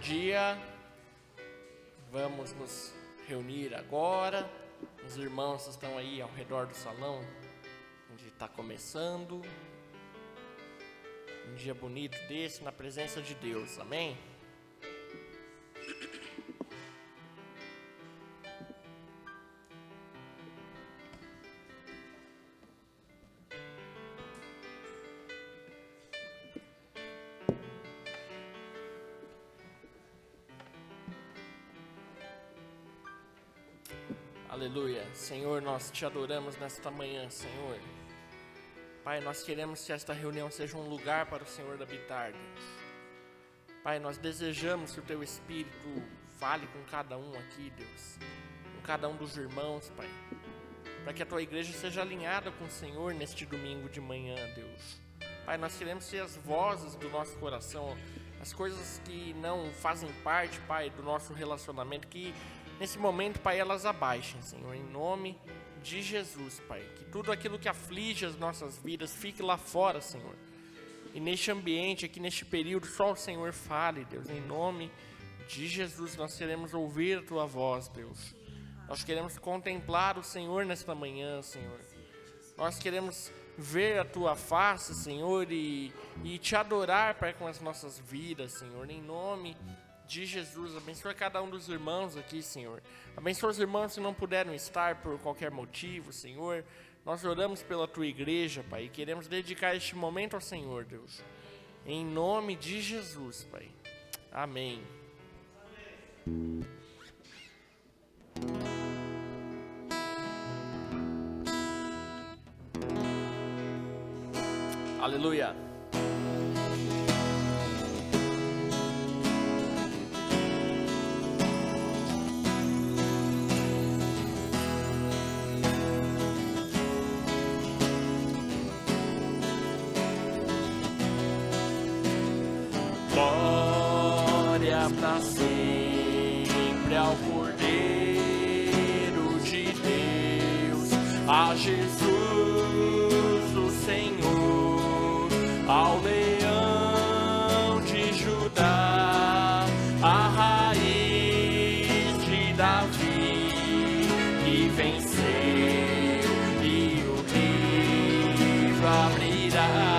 dia. Vamos nos reunir agora. Os irmãos estão aí ao redor do salão, onde está começando. Um dia bonito desse, na presença de Deus, amém? Aleluia. Senhor, nós te adoramos nesta manhã, Senhor. Pai, nós queremos que esta reunião seja um lugar para o Senhor habitar, Deus. Pai, nós desejamos que o Teu Espírito fale com cada um aqui, Deus. Com cada um dos irmãos, Pai. Para que a Tua igreja seja alinhada com o Senhor neste domingo de manhã, Deus. Pai, nós queremos ser as vozes do nosso coração, as coisas que não fazem parte, Pai, do nosso relacionamento, que nesse momento, Pai, elas abaixem, Senhor, em nome de Jesus, Pai. Que tudo aquilo que aflige as nossas vidas fique lá fora, Senhor. E neste ambiente, aqui neste período, só o Senhor fale, Deus. Em nome de Jesus, nós queremos ouvir a Tua voz, Deus. Nós queremos contemplar o Senhor nesta manhã, Senhor. Nós queremos ver a Tua face, Senhor, e Te adorar, Pai, com as nossas vidas, Senhor. Em nome de Jesus, abençoa cada um dos irmãos aqui, Senhor. Abençoa os irmãos que não puderam estar por qualquer motivo, Senhor. Nós oramos pela Tua igreja, Pai, e queremos dedicar este momento ao Senhor, Deus. Em nome de Jesus, Pai. Amém. Aleluia. Glória para sempre ao Cordeiro de Deus, a Jesus o Senhor, ao Leão de Judá, a raiz de Davi, que venceu e o livro abrirá.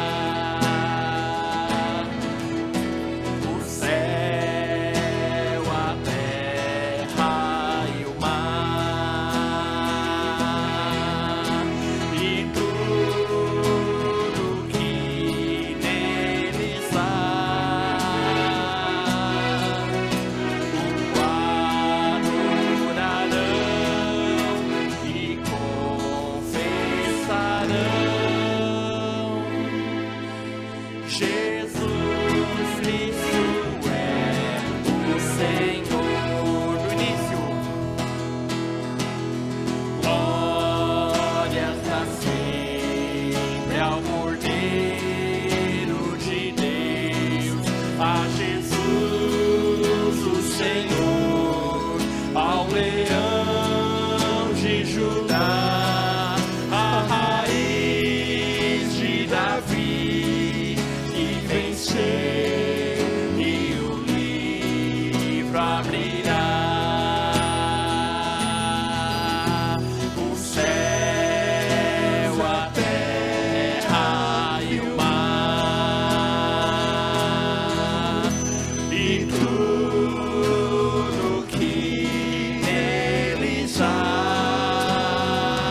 Tudo que neles há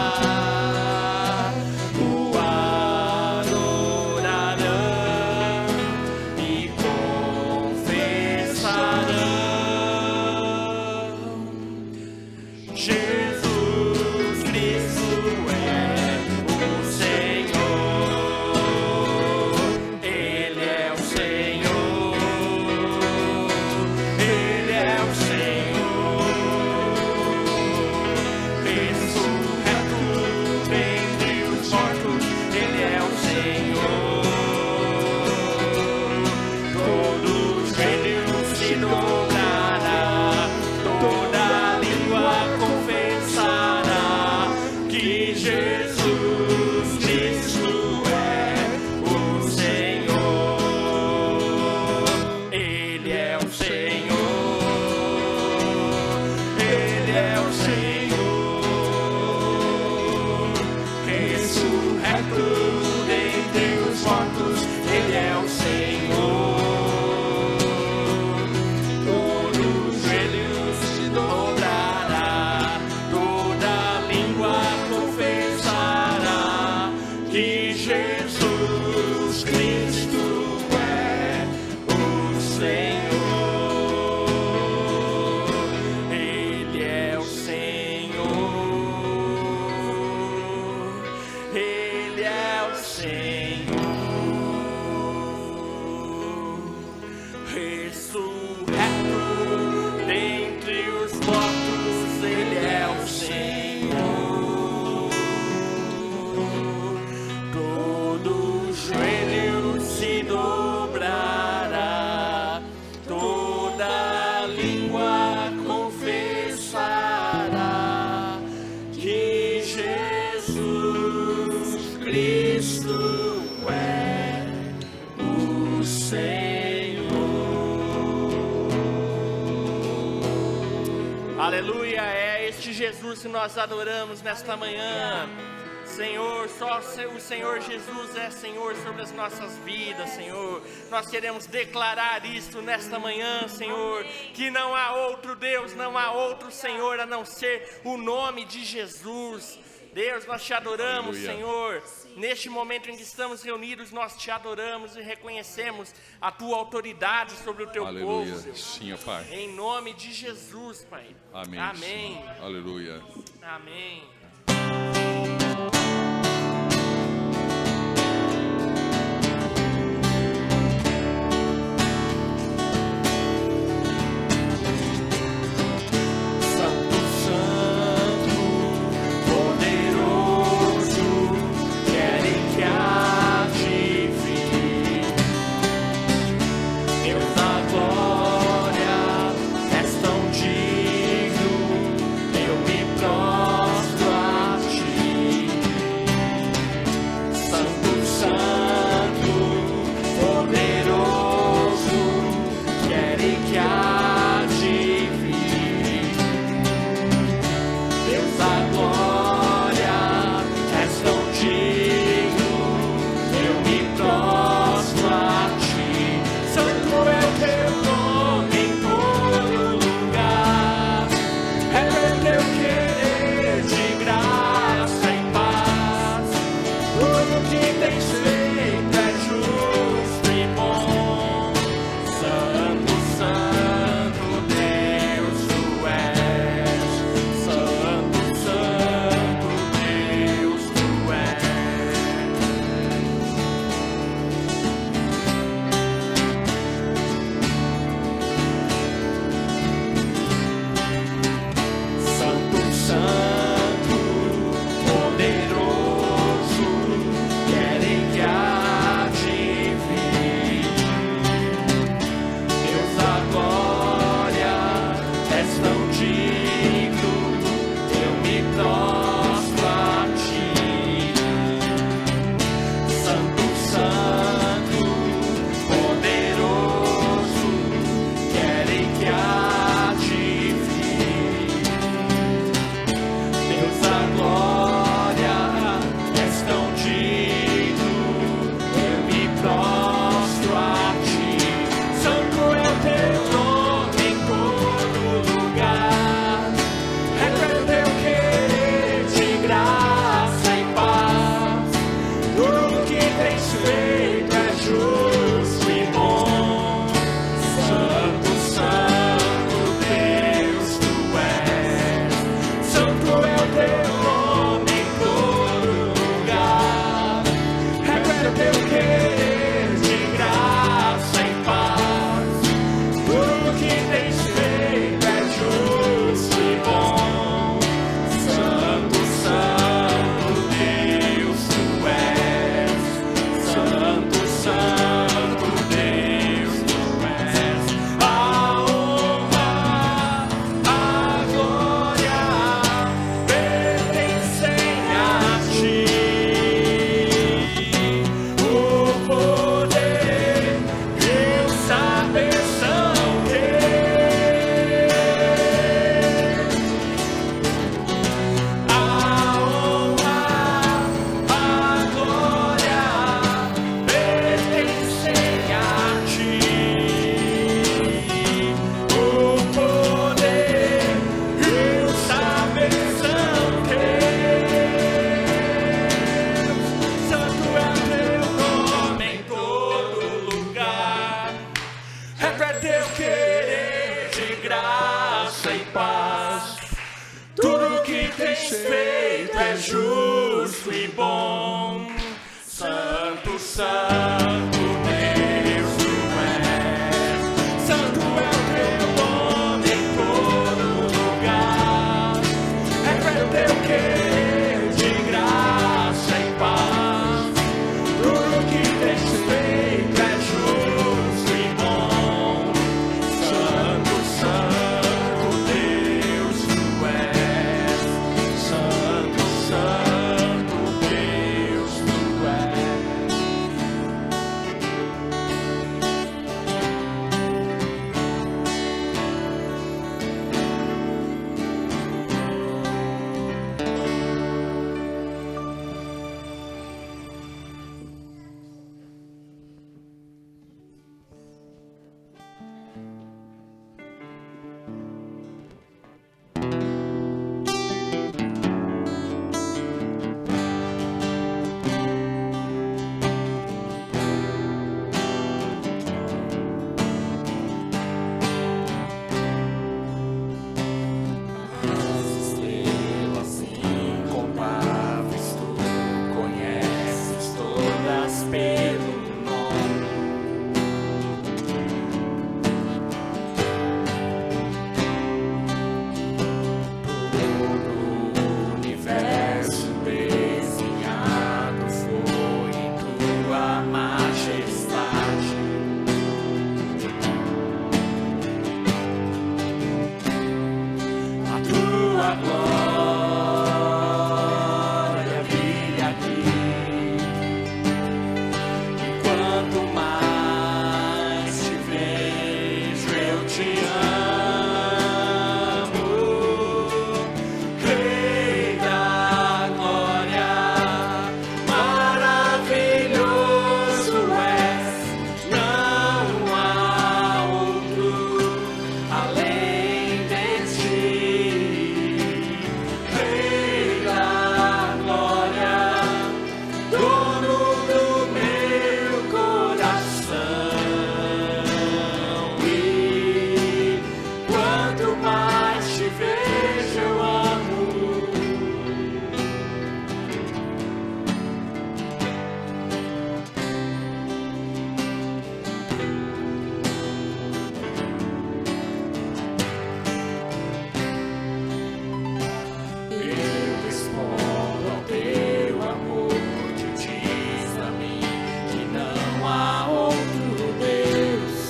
dentre os mortos, Ele é o Senhor. Todo joelho se dobrará, toda língua confessará que Jesus Cristo é o Senhor. Ele é o Senhor. Ele é o Senhor. Ressurreto dentre os mortos, Ele é o Senhor. Todo joelho se dobrará, toda língua confessará que Jesus Cristo é o Senhor. Aleluia, é este Jesus que nós adoramos nesta manhã. Senhor, só o Senhor Jesus é Senhor sobre as nossas vidas, Senhor. Nós queremos declarar isto nesta manhã, Senhor, que não há outro Deus, não há outro Senhor a não ser o nome de Jesus. Deus, nós te adoramos, Aleluia. Senhor. Neste momento em que estamos reunidos, nós te adoramos e reconhecemos a tua autoridade sobre o teu Aleluia. povo, Deus. Sim, ó Pai. Em nome de Jesus, Pai. Amém. Amém. Senhor. Aleluia. Amém. Santo, Santo, poderoso, querem que há de vir. Deus da glória, és tão digno, eu me prostro a ti. é justo e bom. Santo, santo Deus tu és. Santo é o teu nome em todo lugar. É pelo teu querer de graça e paz. Tudo que tens feito é justo e bom. Santo, santo Deus tu és. Santo, santo Deus tu és. As estrelas incontáveis tu conheces todas pelo nome. Todo o universo desenhado foi em tua majestade. A tua glória brilha aqui. E quanto mais te vejo, eu te amo. Rei da glória, maravilhoso és. Não há outro além de ti. Rei da glória, dono do meu coração. E quanto mais te vejo, eu amo. Eu respondo ao teu amor que diz a mim que não há outro Deus.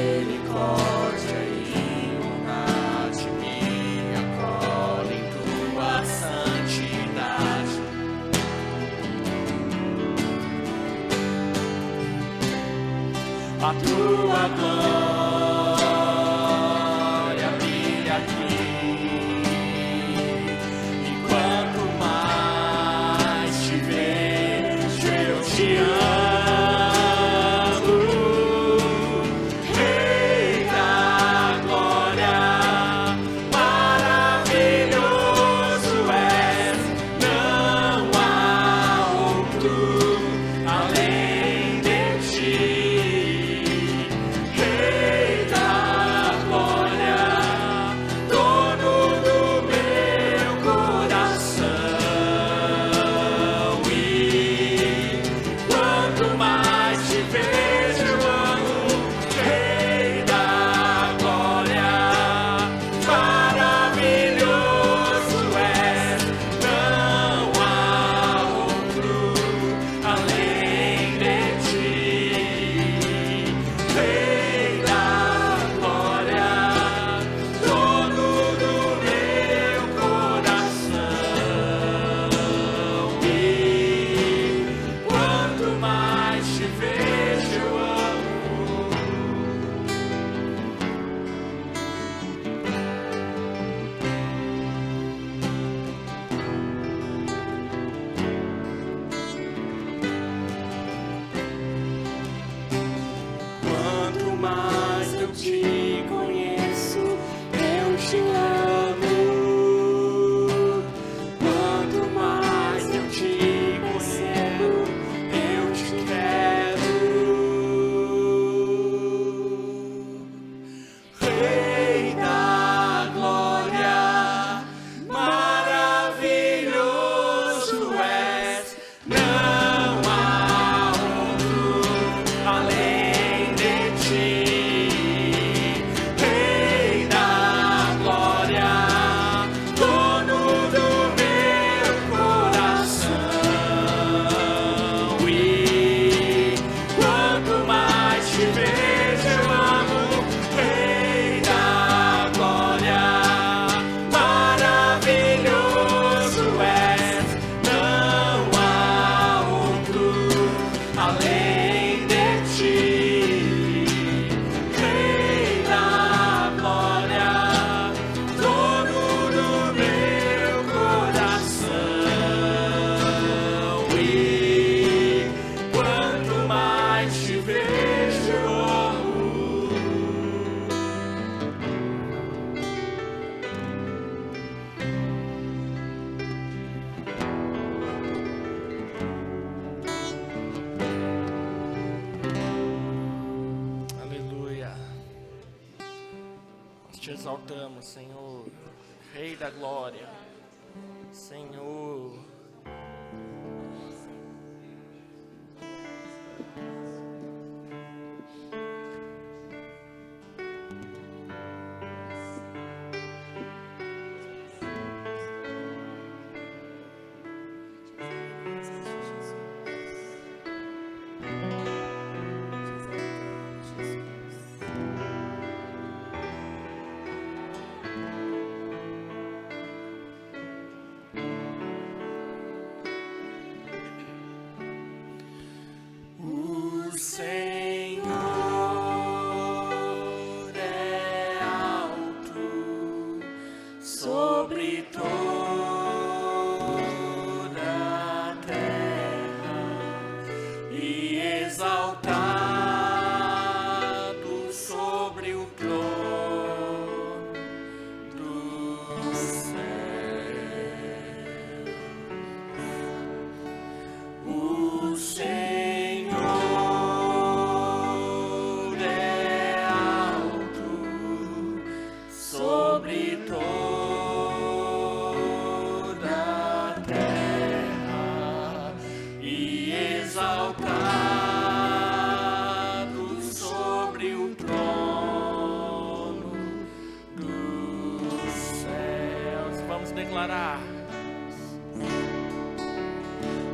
Misericórdia e bondade me acolhem em tua santidade. A tua glória brilha aqui. E quanto mais te vejo, eu te amo. Rei da glória, maravilhoso és. Não há outro além de ti. Rei da glória, dono do meu coração. E quanto mais te vejo, eu amo. Rei da glória, maravilhoso és. Não há outro além de ti. Rei da glória, dono do meu coração. E quanto mais te vejo, eu amo. Quanto mais eu te conheço, eu te amo. Quanto mais eu te conheço, eu te quero. te exaltamos, Senhor, Rei da glória, Senhor. Declarar.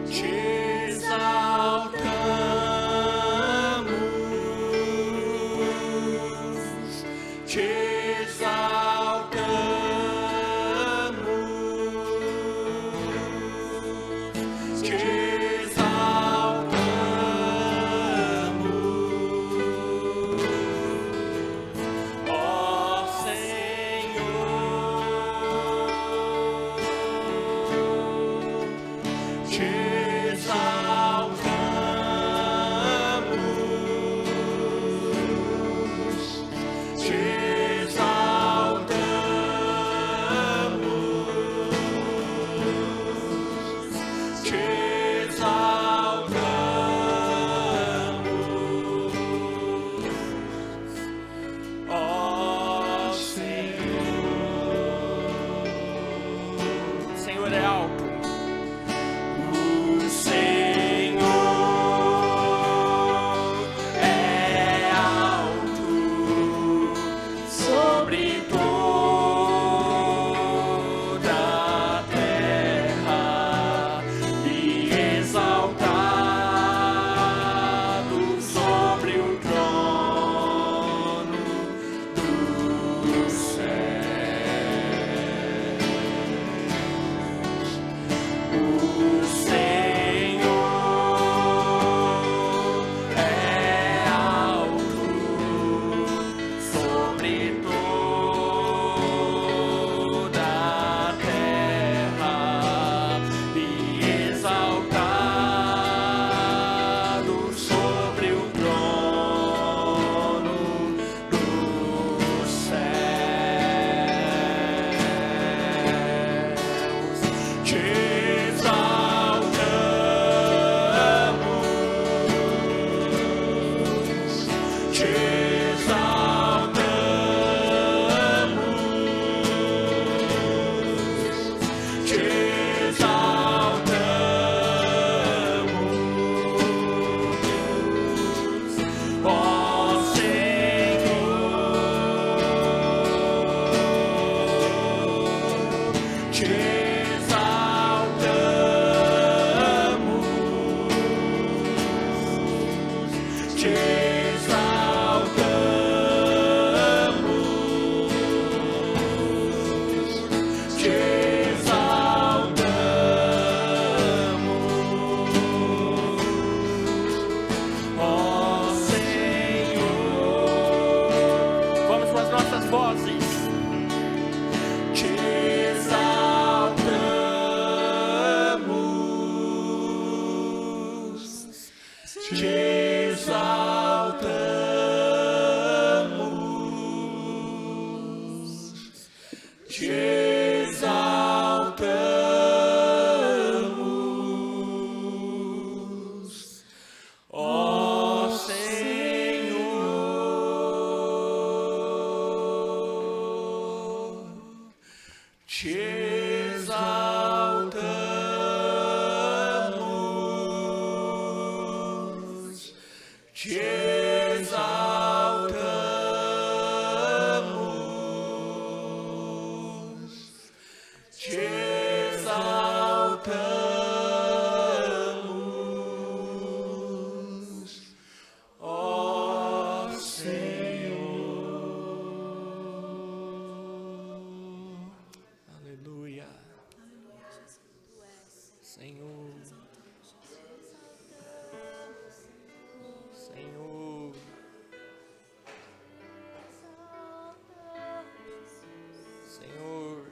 Te exaltamos, te exaltamos, te exaltamos, ó Senhor. Te te exaltamos, te exaltamos, te exaltamos, ó Senhor. Aleluia. Senhor. Senhor. Senhor.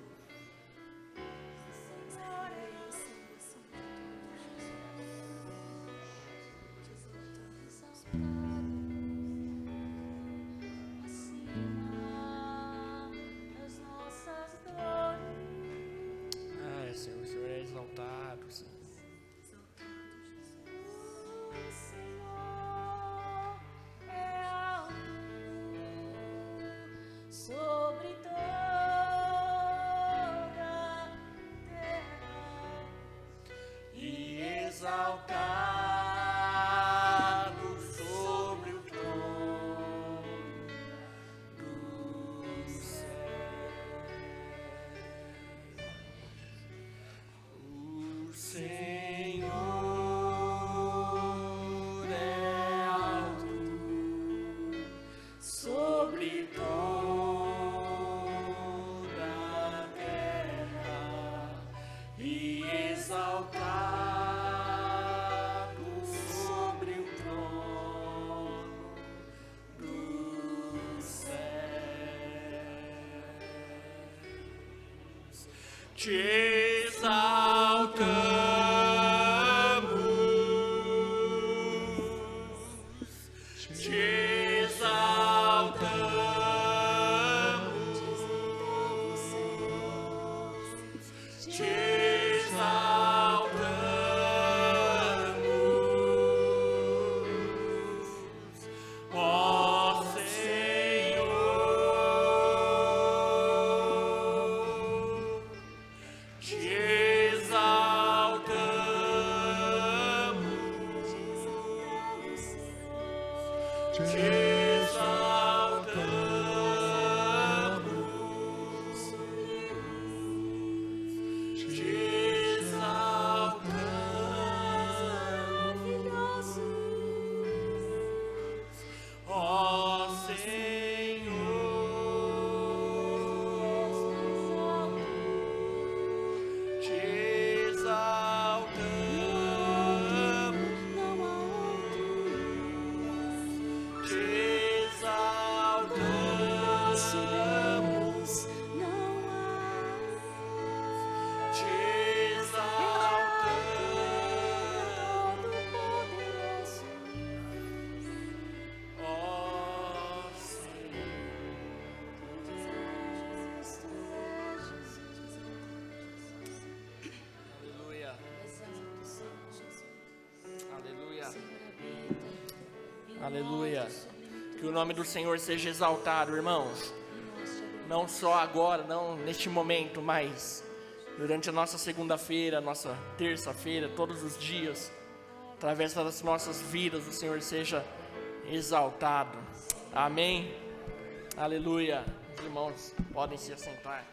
Ai, Senhor, o Senhor é exaltado, Senhor. Sobre toda a terra E exaltado sobre o trono do céu, o Senhor é alto sobre toda a terra e exaltado sobre o trono dos céus. Te exaltamos, te exaltamos, te exaltamos, ó Senhor. Te exaltamos, te exaltamos, te exaltamos, ó Senhor. Te exaltamos, te exaltamos, te exaltamos, ó Senhor. Aleluia. Aleluia. Aleluia. Que o nome do Senhor seja exaltado, irmãos. Não só agora, não neste momento, mas durante a nossa segunda-feira, nossa terça-feira, todos os dias, através das nossas vidas, o Senhor seja exaltado. Amém. Aleluia. Os irmãos podem se assentar.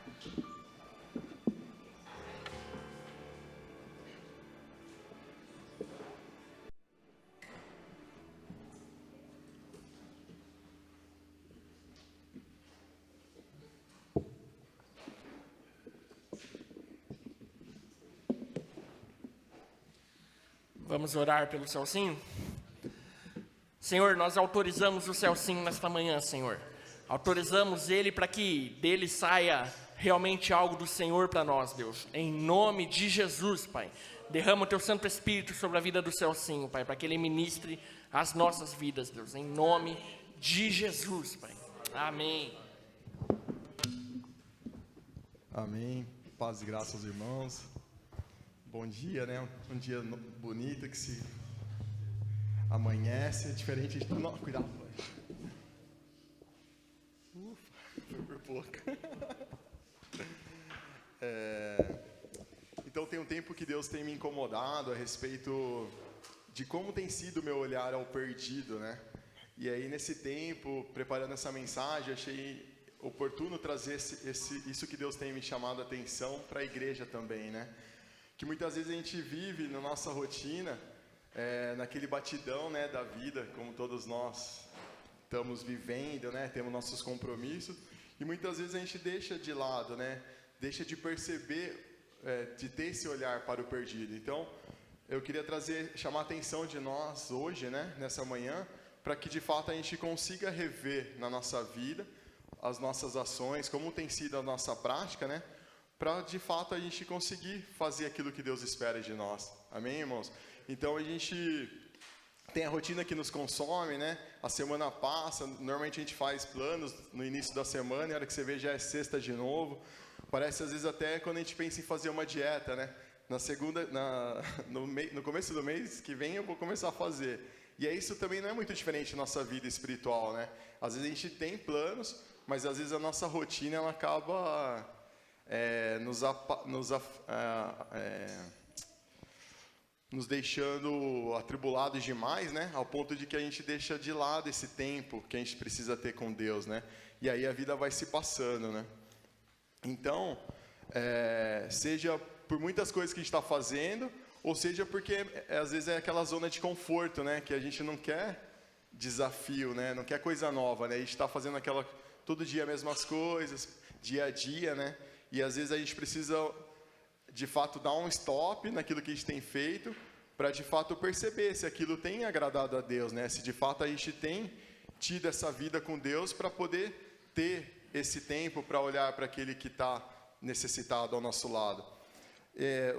Vamos orar pelo Celcinho? Senhor, nós autorizamos o Celcinho nesta manhã, Senhor. Autorizamos ele para que dele saia realmente algo do Senhor para nós, Deus. Em nome de Jesus, Pai. Derrama o Teu Santo Espírito sobre a vida do Celcinho, Pai, para que ele ministre as nossas vidas, Deus. Em nome de Jesus, Pai. Amém. Amém. Paz e graça aos irmãos. Bom dia, né? Um dia bonito que se amanhece, diferente de... Não, cuidado, pai. Ufa, foi por pouco. Então tem um tempo que Deus tem me incomodado a respeito de como tem sido o meu olhar ao perdido, né? E aí nesse tempo, preparando essa mensagem, achei oportuno trazer isso que Deus tem me chamado a atenção para a igreja também, né? Que muitas vezes a gente vive na nossa rotina, naquele batidão, né, da vida, como todos nós estamos vivendo, né? Temos nossos compromissos e muitas vezes a gente deixa de lado, né? Deixa de perceber, de ter esse olhar para o perdido. Então, eu queria chamar a atenção de nós hoje, né, nessa manhã, para que de fato a gente consiga rever na nossa vida as nossas ações, como tem sido a nossa prática, né, para de fato a gente conseguir fazer aquilo que Deus espera de nós. Amém, irmãos? Então a gente tem a rotina que nos consome, né? A semana passa, normalmente a gente faz planos no início da semana, e a hora que você vê já é sexta de novo. Parece às vezes até quando a gente pensa em fazer uma dieta, né? No começo do mês que vem eu vou começar a fazer. E isso também não é muito diferente na nossa vida espiritual, né? Às vezes a gente tem planos, mas às vezes a nossa rotina ela acaba nos deixando atribulados demais, né? Ao ponto de que a gente deixa de lado esse tempo que a gente precisa ter com Deus, né? E aí a vida vai se passando, né? Então, seja por muitas coisas que a gente está fazendo, ou seja porque às vezes é aquela zona de conforto, né? Que a gente não quer desafio, né? Não quer coisa nova, né? A gente está fazendo todo dia as mesmas coisas, dia a dia, né? E às vezes a gente precisa, de fato, dar um stop naquilo que a gente tem feito, para de fato perceber se aquilo tem agradado a Deus, né? Se de fato a gente tem tido essa vida com Deus para poder ter esse tempo para olhar para aquele que está necessitado ao nosso lado.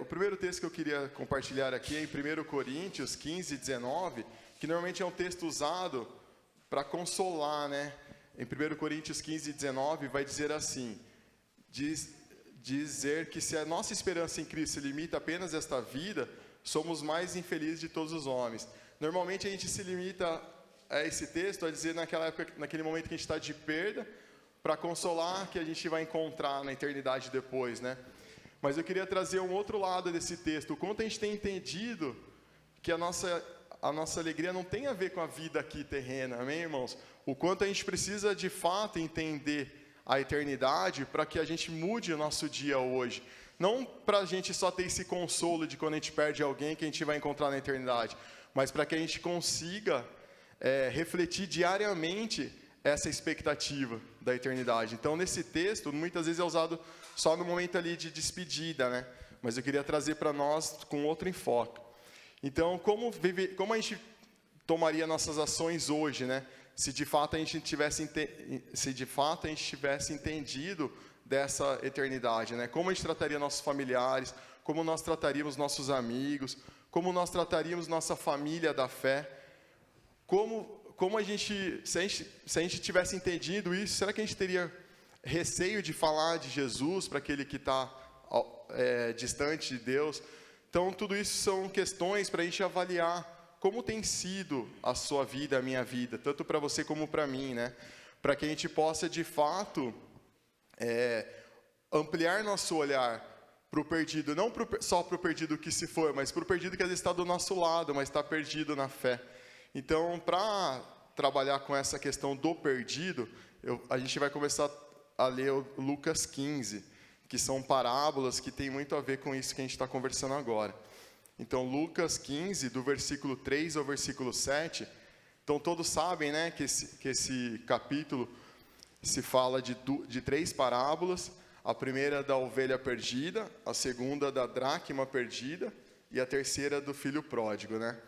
O primeiro texto que eu queria compartilhar aqui é em 1 Coríntios 15, 19, que normalmente é um texto usado para consolar, né? Em 1 Coríntios 15, 19 vai dizer assim, dizer que se a nossa esperança em Cristo se limita apenas a esta vida, somos mais infelizes de todos os homens. Normalmente a gente se limita a esse texto a dizer naquele momento que a gente está de perda, para consolar que a gente vai encontrar na eternidade depois, né? Mas eu queria trazer um outro lado desse texto, o quanto a gente tem entendido que a nossa alegria não tem a ver com a vida aqui terrena, amém, irmãos? O quanto a gente precisa de fato entender a eternidade para que a gente mude o nosso dia hoje. Não para a gente só ter esse consolo de quando a gente perde alguém que a gente vai encontrar na eternidade, mas para que a gente consiga refletir diariamente essa expectativa da eternidade. Então, nesse texto, muitas vezes é usado só no momento ali de despedida, né? Mas eu queria trazer para nós com outro enfoque. Então, como a gente tomaria nossas ações hoje, né? Se de fato a gente tivesse entendido dessa eternidade, né? Como a gente trataria nossos familiares, como nós trataríamos nossos amigos, como nós trataríamos nossa família da fé, se a gente tivesse entendido isso, será que a gente teria receio de falar de Jesus para aquele que está distante de Deus? Então, tudo isso são questões para a gente avaliar como tem sido a sua vida, a minha vida, tanto para você como para mim, né? Para que a gente possa, de fato, ampliar nosso olhar para o perdido, não só para o perdido que se for, mas para o perdido que às vezes está do nosso lado, mas está perdido na fé. Então, para trabalhar com essa questão do perdido, a gente vai começar a ler o Lucas 15, que são parábolas que tem muito a ver com isso que a gente está conversando agora. Então, Lucas 15, do versículo 3 ao versículo 7, então todos sabem, né, que esse capítulo se fala de 3 parábolas, a primeira da ovelha perdida, a segunda da dracma perdida e a terceira do filho pródigo, né?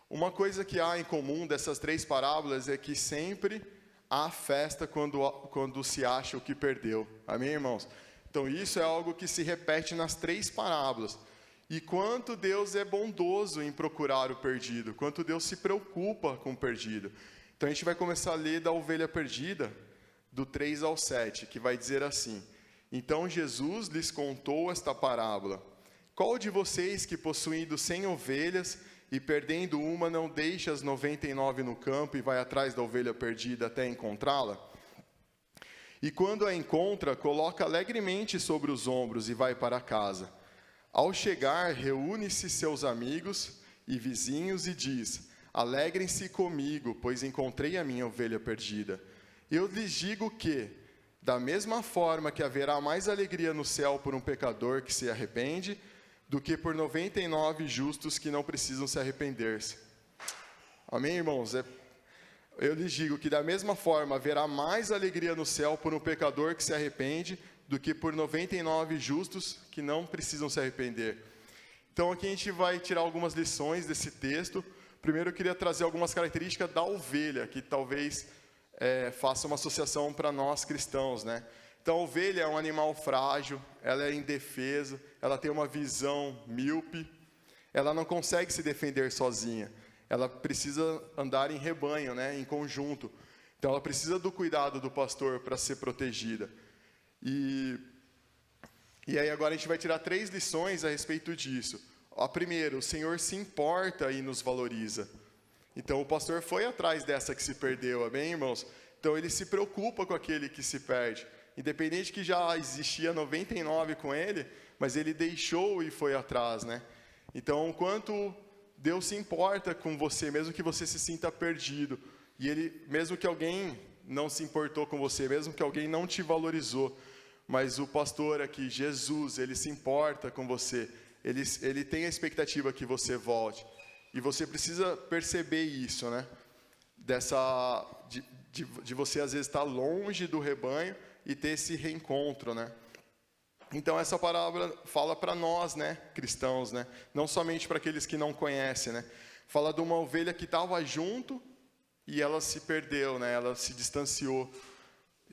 Uma coisa que há em comum dessas 3 parábolas é que sempre há festa quando se acha o que perdeu. Amém, irmãos? Então, isso é algo que se repete nas 3 parábolas. E quanto Deus é bondoso em procurar o perdido, quanto Deus se preocupa com o perdido. Então, a gente vai começar a ler da ovelha perdida, do 3 ao 7, que vai dizer assim: Então Jesus lhes contou esta parábola. Qual de vocês que possuindo 100 ovelhas e perdendo uma não deixa as 99 no campo e vai atrás da ovelha perdida até encontrá-la? E quando a encontra, coloca alegremente sobre os ombros e vai para casa. Ao chegar, reúne-se seus amigos e vizinhos e diz: alegrem-se comigo, pois encontrei a minha ovelha perdida. Eu lhes digo que, da mesma forma que haverá mais alegria no céu por um pecador que se arrepende, do que por 99 justos que não precisam se arrepender-se. Amém, irmãos? Eu lhes digo que da mesma forma haverá mais alegria no céu por um pecador que se arrepende, do que por 99 justos que não precisam se arrepender. Então aqui a gente vai tirar algumas lições desse texto. Primeiro eu queria trazer algumas características da ovelha, que talvez faça uma associação para nós cristãos, né? Então a ovelha é um animal frágil, ela é indefesa, ela tem uma visão míope, ela não consegue se defender sozinha, ela precisa andar em rebanho, né? Em conjunto. Então ela precisa do cuidado do pastor para ser protegida. E aí agora a gente vai tirar 3 lições a respeito disso. A primeira, o Senhor se importa e nos valoriza. Então o pastor foi atrás dessa que se perdeu, amém, irmãos? Então ele se preocupa com aquele que se perde. Independente que já existia 99 com ele, mas ele deixou e foi atrás, né? Então, o quanto Deus se importa com você, mesmo que você se sinta perdido. E ele, mesmo que alguém não se importou com você, mesmo que alguém não te valorizou, mas o pastor aqui, Jesus, ele se importa com você. Ele tem a expectativa que você volte. E você precisa perceber isso, né? De você, às vezes, estar longe do rebanho e ter esse reencontro, né? Então, essa parábola fala para nós, né, cristãos, né? Não somente para aqueles que não conhecem, né? Fala de uma ovelha que estava junto e ela se perdeu, né? Ela se distanciou.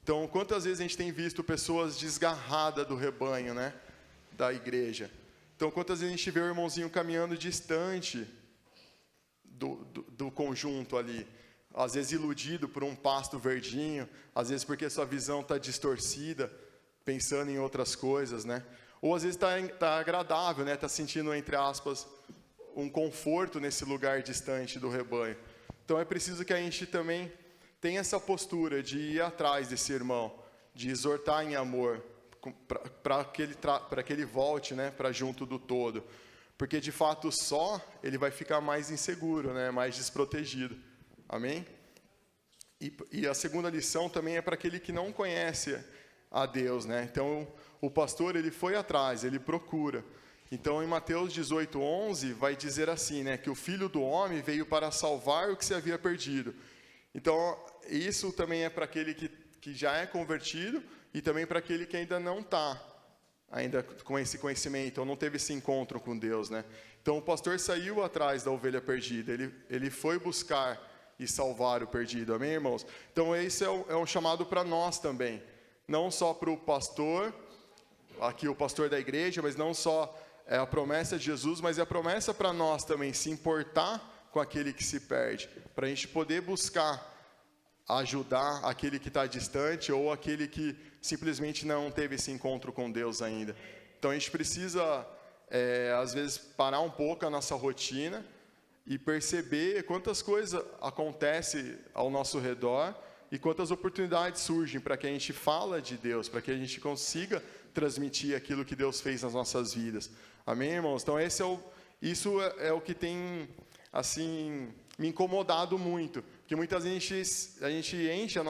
Então, quantas vezes a gente tem visto pessoas desgarradas do rebanho, né? Da igreja. Então, quantas vezes a gente vê o irmãozinho caminhando distante do conjunto ali. Às vezes iludido por um pasto verdinho, às vezes porque sua visão está distorcida, pensando em outras coisas, né? Ou às vezes tá agradável, né? Está sentindo, entre aspas, um conforto nesse lugar distante do rebanho. Então é preciso que a gente também tenha essa postura de ir atrás desse irmão, de exortar em amor, para que ele volte, né? Para junto do todo. Porque de fato só ele vai ficar mais inseguro, né? Mais desprotegido. Amém? E a segunda lição também é para aquele que não conhece a Deus, né? Então, o pastor, ele foi atrás, ele procura. Então, em Mateus 18:11, vai dizer assim, né? Que o Filho do Homem veio para salvar o que se havia perdido. Então, isso também é para aquele que já é convertido e também para aquele que ainda não está ainda com esse conhecimento, ou não teve esse encontro com Deus, né? Então, o pastor saiu atrás da ovelha perdida, ele foi buscar e salvar o perdido, amém, irmãos? Então, esse é um chamado para nós também, não só para o pastor, aqui o pastor da igreja, mas não só é a promessa de Jesus, mas é a promessa para nós também, se importar com aquele que se perde, para a gente poder buscar ajudar aquele que está distante ou aquele que simplesmente não teve esse encontro com Deus ainda. Então a gente precisa, às vezes, parar um pouco a nossa rotina e perceber quantas coisas acontecem ao nosso redor e quantas oportunidades surgem para que a gente fale de Deus, para que a gente consiga transmitir aquilo que Deus fez nas nossas vidas. Amém, irmãos? Então isso é o que tem, assim, me incomodado muito, porque muitas vezes a gente enche as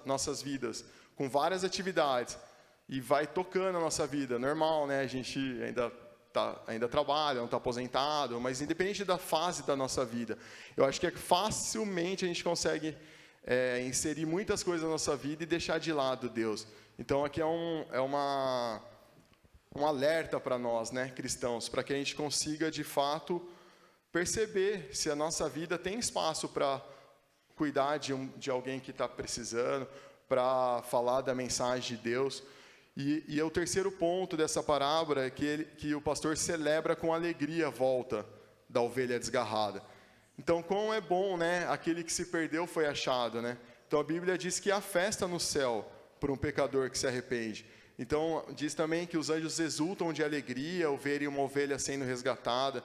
nossas vidas com várias atividades e vai tocando a nossa vida, normal, né? A gente ainda trabalha, não está aposentado, mas independente da fase da nossa vida, eu acho que facilmente a gente consegue inserir muitas coisas na nossa vida e deixar de lado Deus. Então aqui é um alerta para nós, né, cristãos, para que a gente consiga de fato perceber se a nossa vida tem espaço para cuidar de alguém que está precisando, para falar da mensagem de Deus. E o terceiro ponto dessa parábola é que o pastor celebra com alegria a volta da ovelha desgarrada. Então, como é bom, né? Aquele que se perdeu foi achado, né? Então, a Bíblia diz que há festa no céu por um pecador que se arrepende. Então, diz também que os anjos exultam de alegria ao verem uma ovelha sendo resgatada.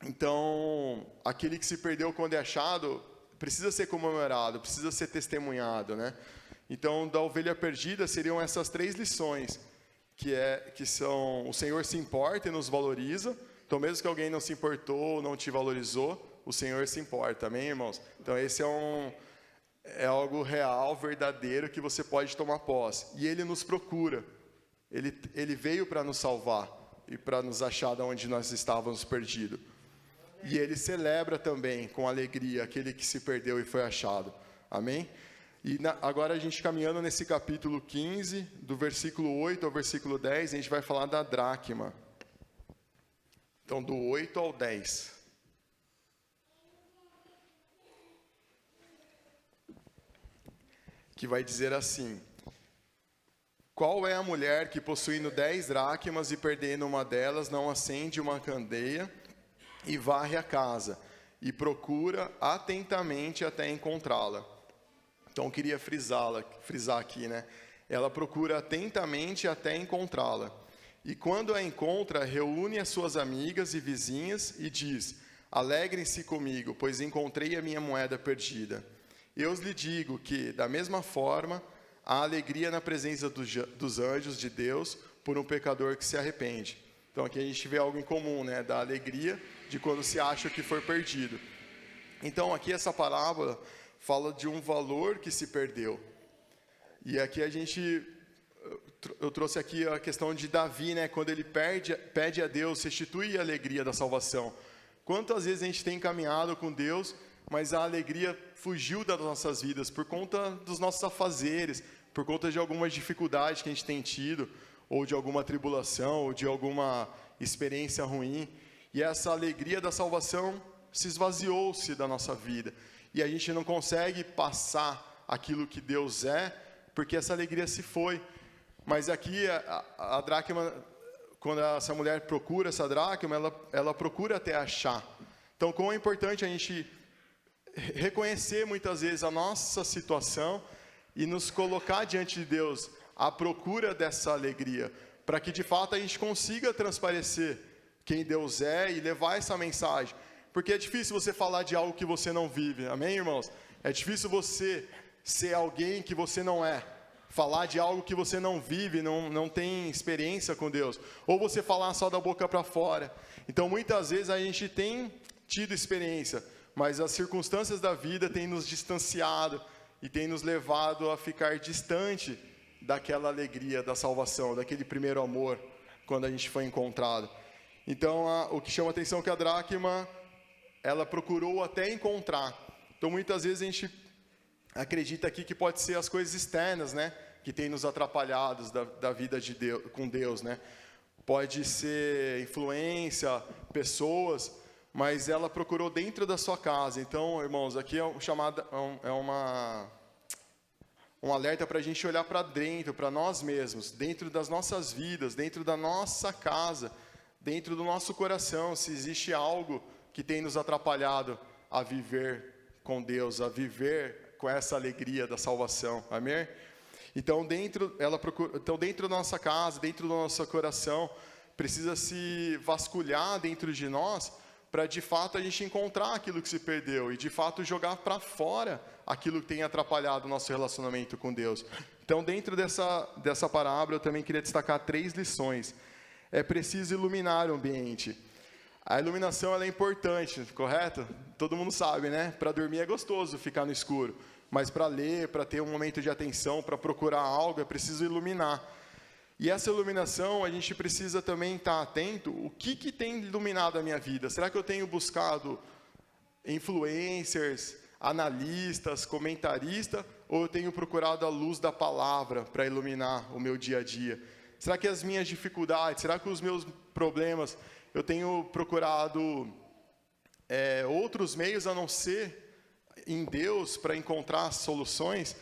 Então, aquele que se perdeu quando é achado precisa ser comemorado, precisa ser testemunhado, né? Então, da ovelha perdida seriam essas 3 lições, que são: o Senhor se importa e nos valoriza. Então, mesmo que alguém não se importou, não te valorizou, o Senhor se importa, amém, irmãos? Então, esse é algo real, verdadeiro, que você pode tomar posse. E Ele nos procura. Ele veio para nos salvar e para nos achar de onde nós estávamos perdidos. E Ele celebra também com alegria aquele que se perdeu e foi achado. Amém? E agora a gente caminhando nesse capítulo 15, do versículo 8 ao versículo 10, a gente vai falar da dracma. Então, do 8 ao 10. Que vai dizer assim: qual é a mulher que, possuindo 10 dracmas e perdendo uma delas, não acende uma candeia e varre a casa e procura atentamente até encontrá-la? Então, eu queria frisar aqui, né? Ela procura atentamente até encontrá-la. E quando a encontra, reúne as suas amigas e vizinhas e diz: alegrem-se comigo, pois encontrei a minha moeda perdida. Eu lhe digo que, da mesma forma, há alegria na presença dos anjos de Deus por um pecador que se arrepende. Então, aqui a gente vê algo em comum, né? Da alegria de quando se acha que foi perdido. Então, aqui essa parábola fala de um valor que se perdeu. E aqui eu trouxe aqui a questão de Davi, né? Quando ele pede a Deus, restitui a alegria da salvação. Quantas vezes a gente tem caminhado com Deus, mas a alegria fugiu das nossas vidas por conta dos nossos afazeres, por conta de algumas dificuldades que a gente tem tido, ou de alguma tribulação, ou de alguma experiência ruim. E essa alegria da salvação se esvaziou-se da nossa vida. E a gente não consegue passar aquilo que Deus é, porque essa alegria se foi. Mas aqui a dracma, quando essa mulher procura essa dracma, ela procura até achar. Então, como é importante a gente reconhecer muitas vezes a nossa situação e nos colocar diante de Deus à procura dessa alegria, para que de fato a gente consiga transparecer quem Deus é e levar essa mensagem. Porque é difícil você falar de algo que você não vive, amém, irmãos? É difícil você ser alguém que você não é. Falar de algo que você não vive, não tem experiência com Deus. Ou você falar só da boca para fora. Então, muitas vezes a gente tem tido experiência, mas as circunstâncias da vida têm nos distanciado e têm nos levado a ficar distante daquela alegria da salvação, daquele primeiro amor, quando a gente foi encontrado. Então, o que chama a atenção é que a dracma, ela procurou até encontrar. Então, muitas vezes a gente acredita aqui que pode ser as coisas externas, né? Que tem nos atrapalhado da vida de Deus, com Deus, né? Pode ser influência, pessoas, mas ela procurou dentro da sua casa. Então, irmãos, aqui um alerta para a gente olhar para dentro, para nós mesmos, dentro das nossas vidas, dentro da nossa casa, dentro do nosso coração, se existe algo que tem nos atrapalhado a viver com Deus, a viver com essa alegria da salvação, amém? Então, dentro da nossa casa, dentro do nosso coração, precisa se vasculhar dentro de nós, para de fato a gente encontrar aquilo que se perdeu, e de fato jogar para fora aquilo que tem atrapalhado o nosso relacionamento com Deus. Então, dentro dessa parábola, eu também queria destacar 3 lições. É preciso iluminar o ambiente. A iluminação ela é importante, correto? Todo mundo sabe, né? Para dormir é gostoso ficar no escuro, mas para ler, para ter um momento de atenção, para procurar algo, é preciso iluminar. E essa iluminação, a gente precisa também estar atento, o que tem iluminado a minha vida? Será que eu tenho buscado influencers, analistas, comentaristas, ou eu tenho procurado a luz da palavra para iluminar o meu dia a dia? Será que as minhas dificuldades, será que os meus problemas, eu tenho procurado outros meios a não ser em Deus para encontrar soluções?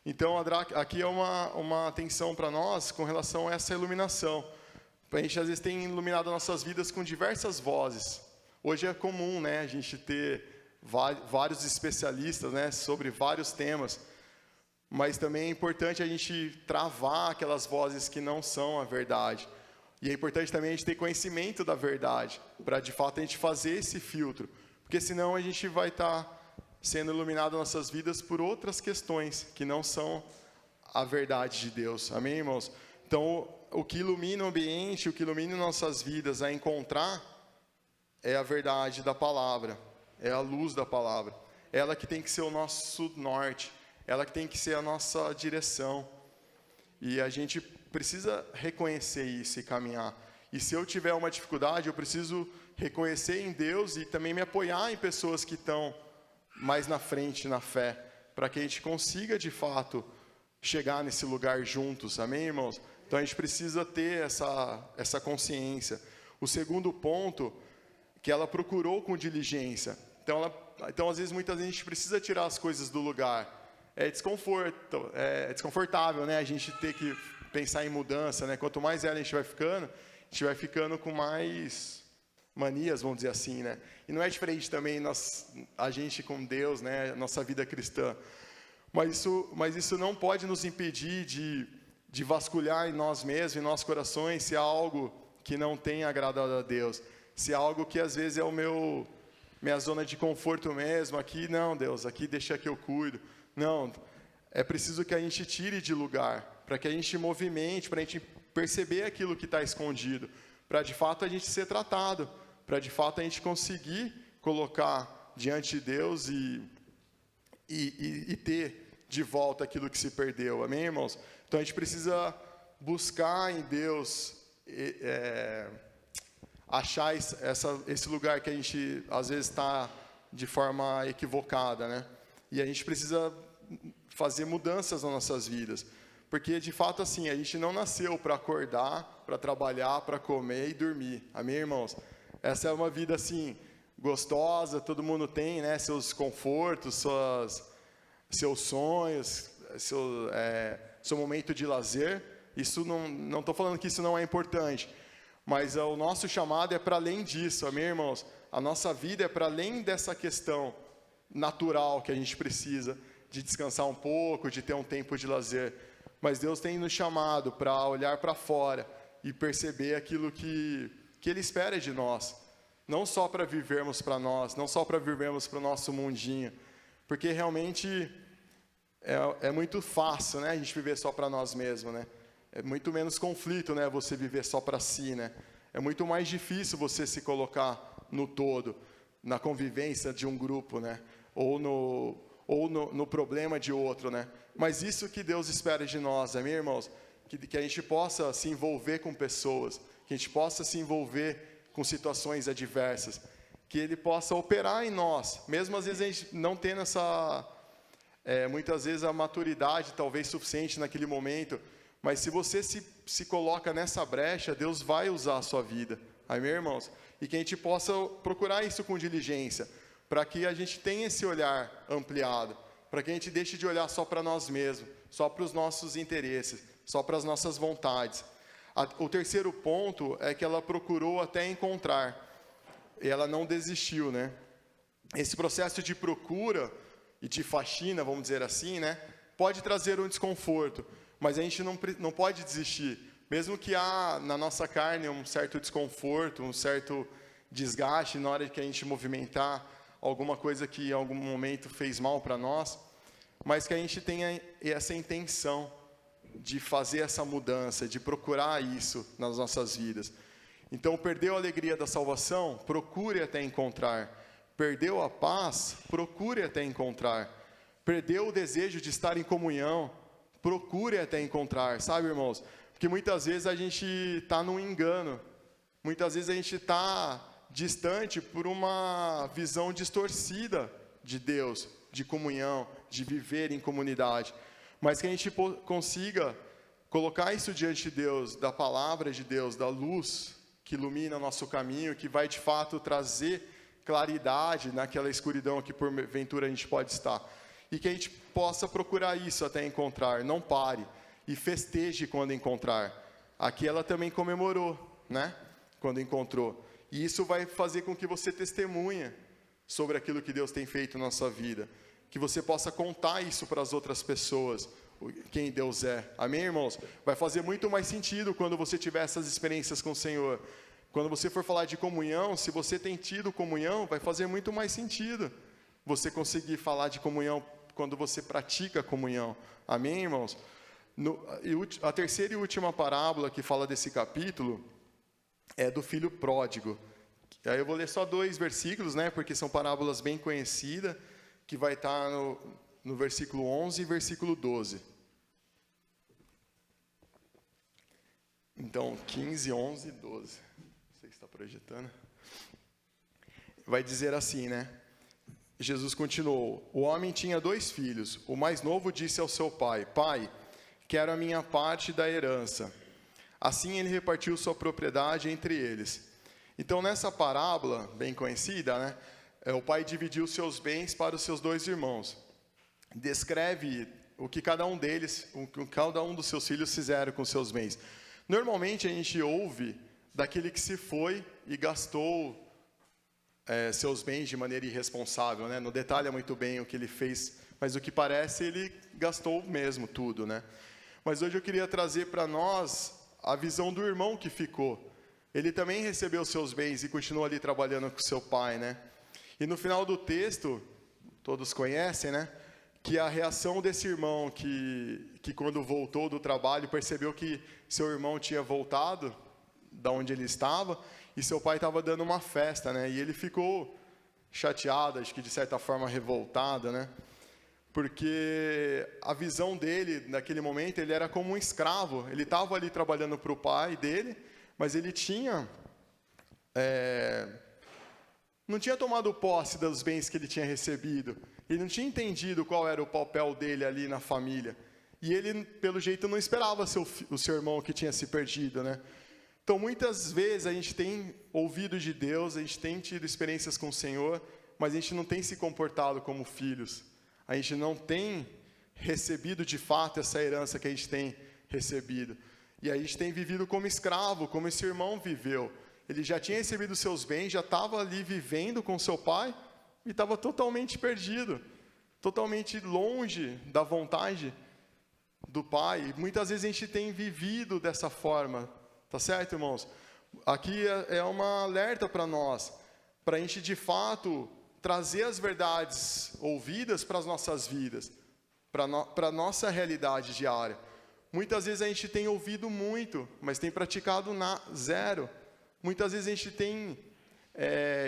Então, aqui é uma atenção para nós com relação a essa iluminação. A gente, às vezes, tem iluminado nossas vidas com diversas vozes. Hoje é comum, né, a gente ter vários especialistas, né, sobre vários temas. Mas também é importante a gente travar aquelas vozes que não são a verdade. E é importante também a gente ter conhecimento da verdade, para de fato a gente fazer esse filtro. Porque senão a gente vai estar sendo iluminado nossas vidas por outras questões, que não são a verdade de Deus. Amém, irmãos? Então, o que ilumina o ambiente, o que ilumina nossas vidas a encontrar é a verdade da palavra, é a luz da palavra. Ela que tem que ser o nosso norte, ela que tem que ser a nossa direção. E a gente precisa reconhecer isso e caminhar. E se eu tiver uma dificuldade, eu preciso reconhecer em Deus e também me apoiar em pessoas que estão mais na frente na fé, para que a gente consiga, de fato, chegar nesse lugar juntos. Amém, irmãos? Então, a gente precisa ter essa consciência. O segundo ponto, que ela procurou com diligência. Então, às vezes, muitas vezes, a gente precisa tirar as coisas do lugar. É desconfortável, né? A gente ter que pensar em mudança, né? Quanto mais velho a gente vai ficando com mais manias, vamos dizer assim, né? E não é diferente também a gente com Deus, né? Nossa vida cristã. Mas isso não pode nos impedir de vasculhar em nós mesmos, em nossos corações, se há algo que não tem agradado a Deus. Se há algo que às vezes é minha zona de conforto mesmo. Aqui não, Deus, aqui deixa que eu cuido. Não, é preciso que a gente tire de lugar, para que a gente movimente, para a gente perceber aquilo que está escondido, para de fato a gente ser tratado, para de fato a gente conseguir colocar diante de Deus e ter de volta aquilo que se perdeu. Amém, irmãos? Então a gente precisa buscar em Deus, achar esse lugar que a gente às vezes está de forma equivocada, né? E a gente precisa fazer mudanças nas nossas vidas. Porque, de fato, assim, a gente não nasceu para acordar, para trabalhar, para comer e dormir. Amém, irmãos? Essa é uma vida, assim, gostosa, todo mundo tem, né? Seus confortos, seus sonhos, seu momento de lazer. Isso não estou falando que isso não é importante. Mas o nosso chamado é para além disso, amém, irmãos? A nossa vida é para além dessa questão natural que a gente precisa de descansar um pouco, de ter um tempo de lazer. Mas Deus tem nos chamado para olhar para fora e perceber aquilo que Ele espera de nós. Não só para vivermos para nós, não só para vivermos para o nosso mundinho. Porque realmente é muito fácil, né, a gente viver só para nós mesmos, né? É muito menos conflito, né, você viver só para si, né? É muito mais difícil você se colocar no todo, na convivência de um grupo, né? Ou no problema de outro, né? Mas isso que Deus espera de nós, amém, irmãos? Que a gente possa se envolver com pessoas, que a gente possa se envolver com situações adversas, que Ele possa operar em nós, mesmo às vezes a gente não tendo muitas vezes a maturidade talvez suficiente naquele momento, mas se você se coloca nessa brecha, Deus vai usar a sua vida, amém, irmãos? E que a gente possa procurar isso com diligência, para que a gente tenha esse olhar ampliado, para que a gente deixe de olhar só para nós mesmos, só para os nossos interesses, só para as nossas vontades. O terceiro ponto é que ela procurou até encontrar, e ela não desistiu, né? Esse processo de procura e de faxina, vamos dizer assim, né, pode trazer um desconforto, mas a gente não pode desistir, mesmo que há na nossa carne um certo desconforto, um certo desgaste na hora que a gente movimentar alguma coisa que em algum momento fez mal para nós, mas que a gente tenha essa intenção de fazer essa mudança, de procurar isso nas nossas vidas. Então, perdeu a alegria da salvação? Procure até encontrar. Perdeu a paz? Procure até encontrar. Perdeu o desejo de estar em comunhão? Procure até encontrar, sabe, irmãos? Porque muitas vezes a gente está num engano, muitas vezes a gente está distante por uma visão distorcida de Deus, de comunhão, de viver em comunidade. Mas que a gente consiga colocar isso diante de Deus, da palavra de Deus, da luz que ilumina o nosso caminho, que vai de fato trazer claridade naquela escuridão que porventura a gente pode estar. E que a gente possa procurar isso até encontrar, não pare, e festeje quando encontrar. Aqui ela também comemorou, né? Quando encontrou. E isso vai fazer com que você testemunhe sobre aquilo que Deus tem feito na sua vida. Que você possa contar isso para as outras pessoas, quem Deus é. Amém, irmãos? Vai fazer muito mais sentido quando você tiver essas experiências com o Senhor. Quando você for falar de comunhão, se você tem tido comunhão, vai fazer muito mais sentido você conseguir falar de comunhão quando você pratica comunhão. Amém, irmãos? A terceira e última parábola que fala desse capítulo é do filho pródigo. Aí eu vou ler só 2 versículos, né, porque são parábolas bem conhecidas, que vai estar no versículo 11 e versículo 12. Então, 15, 11 e 12. Não sei se está projetando. Vai dizer assim, né? Jesus continuou: o homem tinha 2 filhos. O mais novo disse ao seu pai: Pai, quero a minha parte da herança. Assim ele repartiu sua propriedade entre eles. Então, nessa parábola, bem conhecida, né? O pai dividiu seus bens para os seus 2 irmãos. Descreve o que cada um deles, o que cada um dos seus filhos fizeram com seus bens. Normalmente a gente ouve daquele que se foi e gastou seus bens de maneira irresponsável, né? Não detalha muito bem o que ele fez, mas o que parece ele gastou mesmo tudo, né? Mas hoje eu queria trazer para nós a visão do irmão que ficou. Ele também recebeu seus bens e continuou ali trabalhando com seu pai, né? E no final do texto, todos conhecem, né? Que a reação desse irmão que quando voltou do trabalho percebeu que seu irmão tinha voltado da onde ele estava e seu pai estava dando uma festa, né? E ele ficou chateado, acho que de certa forma revoltado, né? Porque a visão dele naquele momento, ele era como um escravo. Ele estava ali trabalhando para o pai dele, mas ele não tinha tomado posse dos bens que ele tinha recebido. Ele não tinha entendido qual era o papel dele ali na família. E ele, pelo jeito, não esperava o seu irmão que tinha se perdido, né? Então, muitas vezes a gente tem ouvido de Deus, a gente tem tido experiências com o Senhor, mas a gente não tem se comportado como filhos. A gente não tem recebido de fato essa herança que a gente tem recebido. E a gente tem vivido como escravo, como esse irmão viveu. Ele já tinha recebido seus bens, já estava ali vivendo com seu pai e estava totalmente perdido, totalmente longe da vontade do pai. E muitas vezes a gente tem vivido dessa forma, tá certo, irmãos? Aqui é uma alerta para nós, para a gente de fato trazer as verdades ouvidas para as nossas vidas, para a nossa realidade diária. Muitas vezes a gente tem ouvido muito, mas tem praticado zero. Muitas vezes a gente tem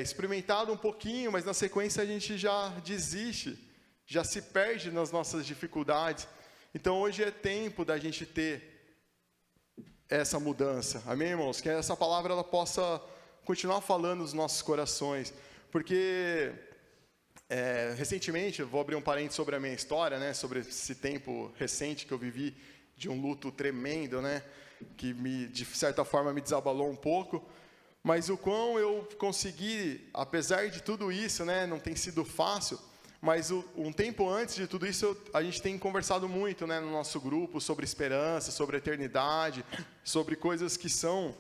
experimentado um pouquinho, mas na sequência a gente já desiste, já se perde nas nossas dificuldades. Então hoje é tempo da gente ter essa mudança. Amém, irmãos? Que essa palavra ela possa continuar falando nos nossos corações. Porque recentemente, eu vou abrir um parênteses sobre a minha história, né? Sobre esse tempo recente que eu vivi de um luto tremendo, né? Que de certa forma me desabalou um pouco. Mas o quão eu consegui, apesar de tudo isso, né? Não tem sido fácil. Mas um tempo antes de tudo isso, a gente tem conversado muito, né, no nosso grupo sobre esperança, sobre eternidade, sobre coisas que são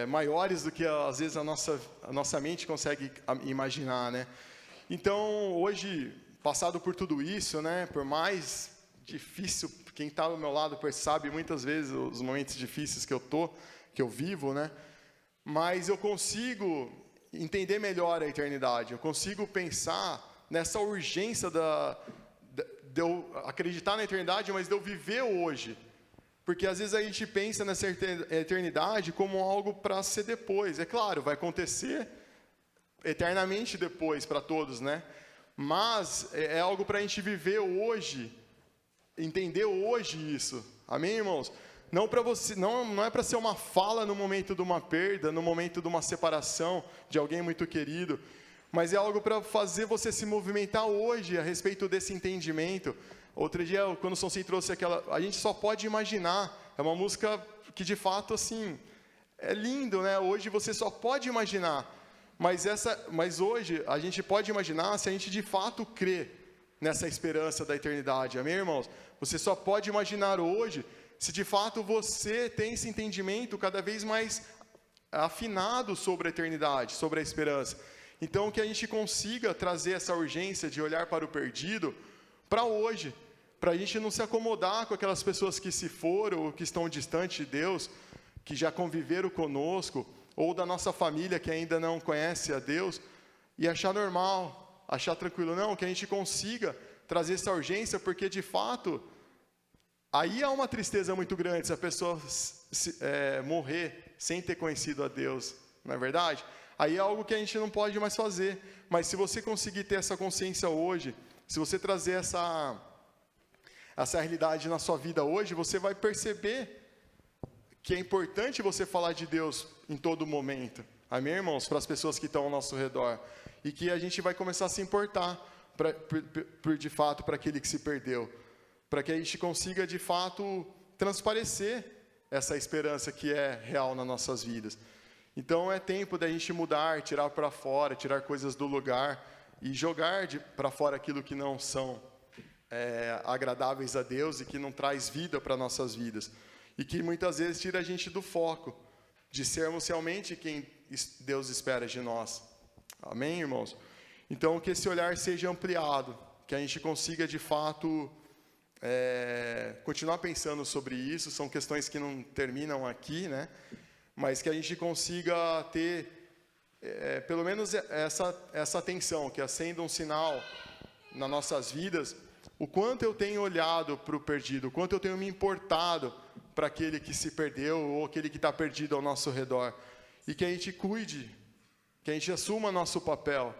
maiores do que às vezes a nossa mente consegue imaginar, né? Então, hoje, passado por tudo isso, né, por mais difícil, quem está ao meu lado sabe muitas vezes os momentos difíceis que eu vivo, né? Mas eu consigo entender melhor a eternidade, eu consigo pensar nessa urgência de eu acreditar na eternidade, mas de eu viver hoje. Porque às vezes a gente pensa nessa eternidade como algo para ser depois. É claro, vai acontecer eternamente depois para todos, né? Mas é algo para a gente viver hoje, entender hoje isso. Amém, irmãos? Não para você, não é para ser uma fala no momento de uma perda, no momento de uma separação de alguém muito querido, mas é algo para fazer você se movimentar hoje a respeito desse entendimento. Outro dia, quando o Sonsim trouxe aquela... A gente só pode imaginar. É uma música que, de fato, assim... É lindo, né? Hoje você só pode imaginar. Mas hoje, a gente pode imaginar se a gente, de fato, crê nessa esperança da eternidade. Amém, irmãos? Você só pode imaginar hoje se, de fato, você tem esse entendimento cada vez mais afinado sobre a eternidade, sobre a esperança. Então, que a gente consiga trazer essa urgência de olhar para o perdido para hoje, para a gente não se acomodar com aquelas pessoas que se foram ou que estão distantes de Deus, que já conviveram conosco, ou da nossa família que ainda não conhece a Deus, e achar normal, achar tranquilo. Não, que a gente consiga trazer essa urgência, porque de fato Aí há uma tristeza muito grande se a pessoa morrer sem ter conhecido a Deus, não é verdade? Aí é algo que a gente não pode mais fazer. Mas se você conseguir ter essa consciência hoje, se você trazer essa realidade na sua vida hoje, você vai perceber que é importante você falar de Deus em todo momento. Amém, irmãos? Para as pessoas que estão ao nosso redor. E que a gente vai começar a se importar, de fato, para aquele que se perdeu. Para que a gente consiga, de fato, transparecer essa esperança que é real nas nossas vidas. Então, é tempo da gente mudar, tirar para fora, tirar coisas do lugar e jogar para fora aquilo que não são agradáveis a Deus e que não traz vida para nossas vidas. E que muitas vezes tira a gente do foco de sermos realmente quem Deus espera de nós. Amém, irmãos? Então, que esse olhar seja ampliado, que a gente consiga, de fato, continuar pensando sobre isso. São questões que não terminam aqui, né? Mas que a gente consiga ter, pelo menos, essa atenção, que acenda um sinal nas nossas vidas, o quanto eu tenho olhado para o perdido, o quanto eu tenho me importado para aquele que se perdeu ou aquele que está perdido ao nosso redor. E que a gente cuide, que a gente assuma nosso papel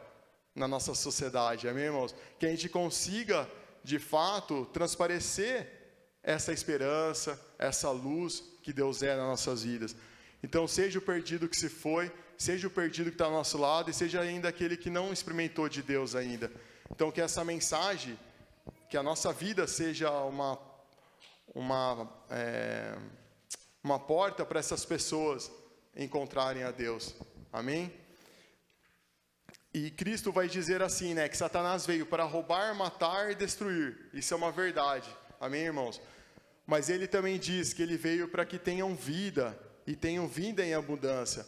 na nossa sociedade, amém, irmãos? Que a gente consiga, de fato, transparecer essa esperança, essa luz que Deus é nas nossas vidas. Então, seja o perdido que se foi, seja o perdido que está ao nosso lado, e seja ainda aquele que não experimentou de Deus ainda. Então, que essa mensagem, que a nossa vida seja uma porta para essas pessoas encontrarem a Deus. Amém? E Cristo vai dizer assim, né, que Satanás veio para roubar, matar e destruir. Isso é uma verdade. Amém, irmãos? Mas ele também diz que ele veio para que tenham vida, e tenham vida em abundância.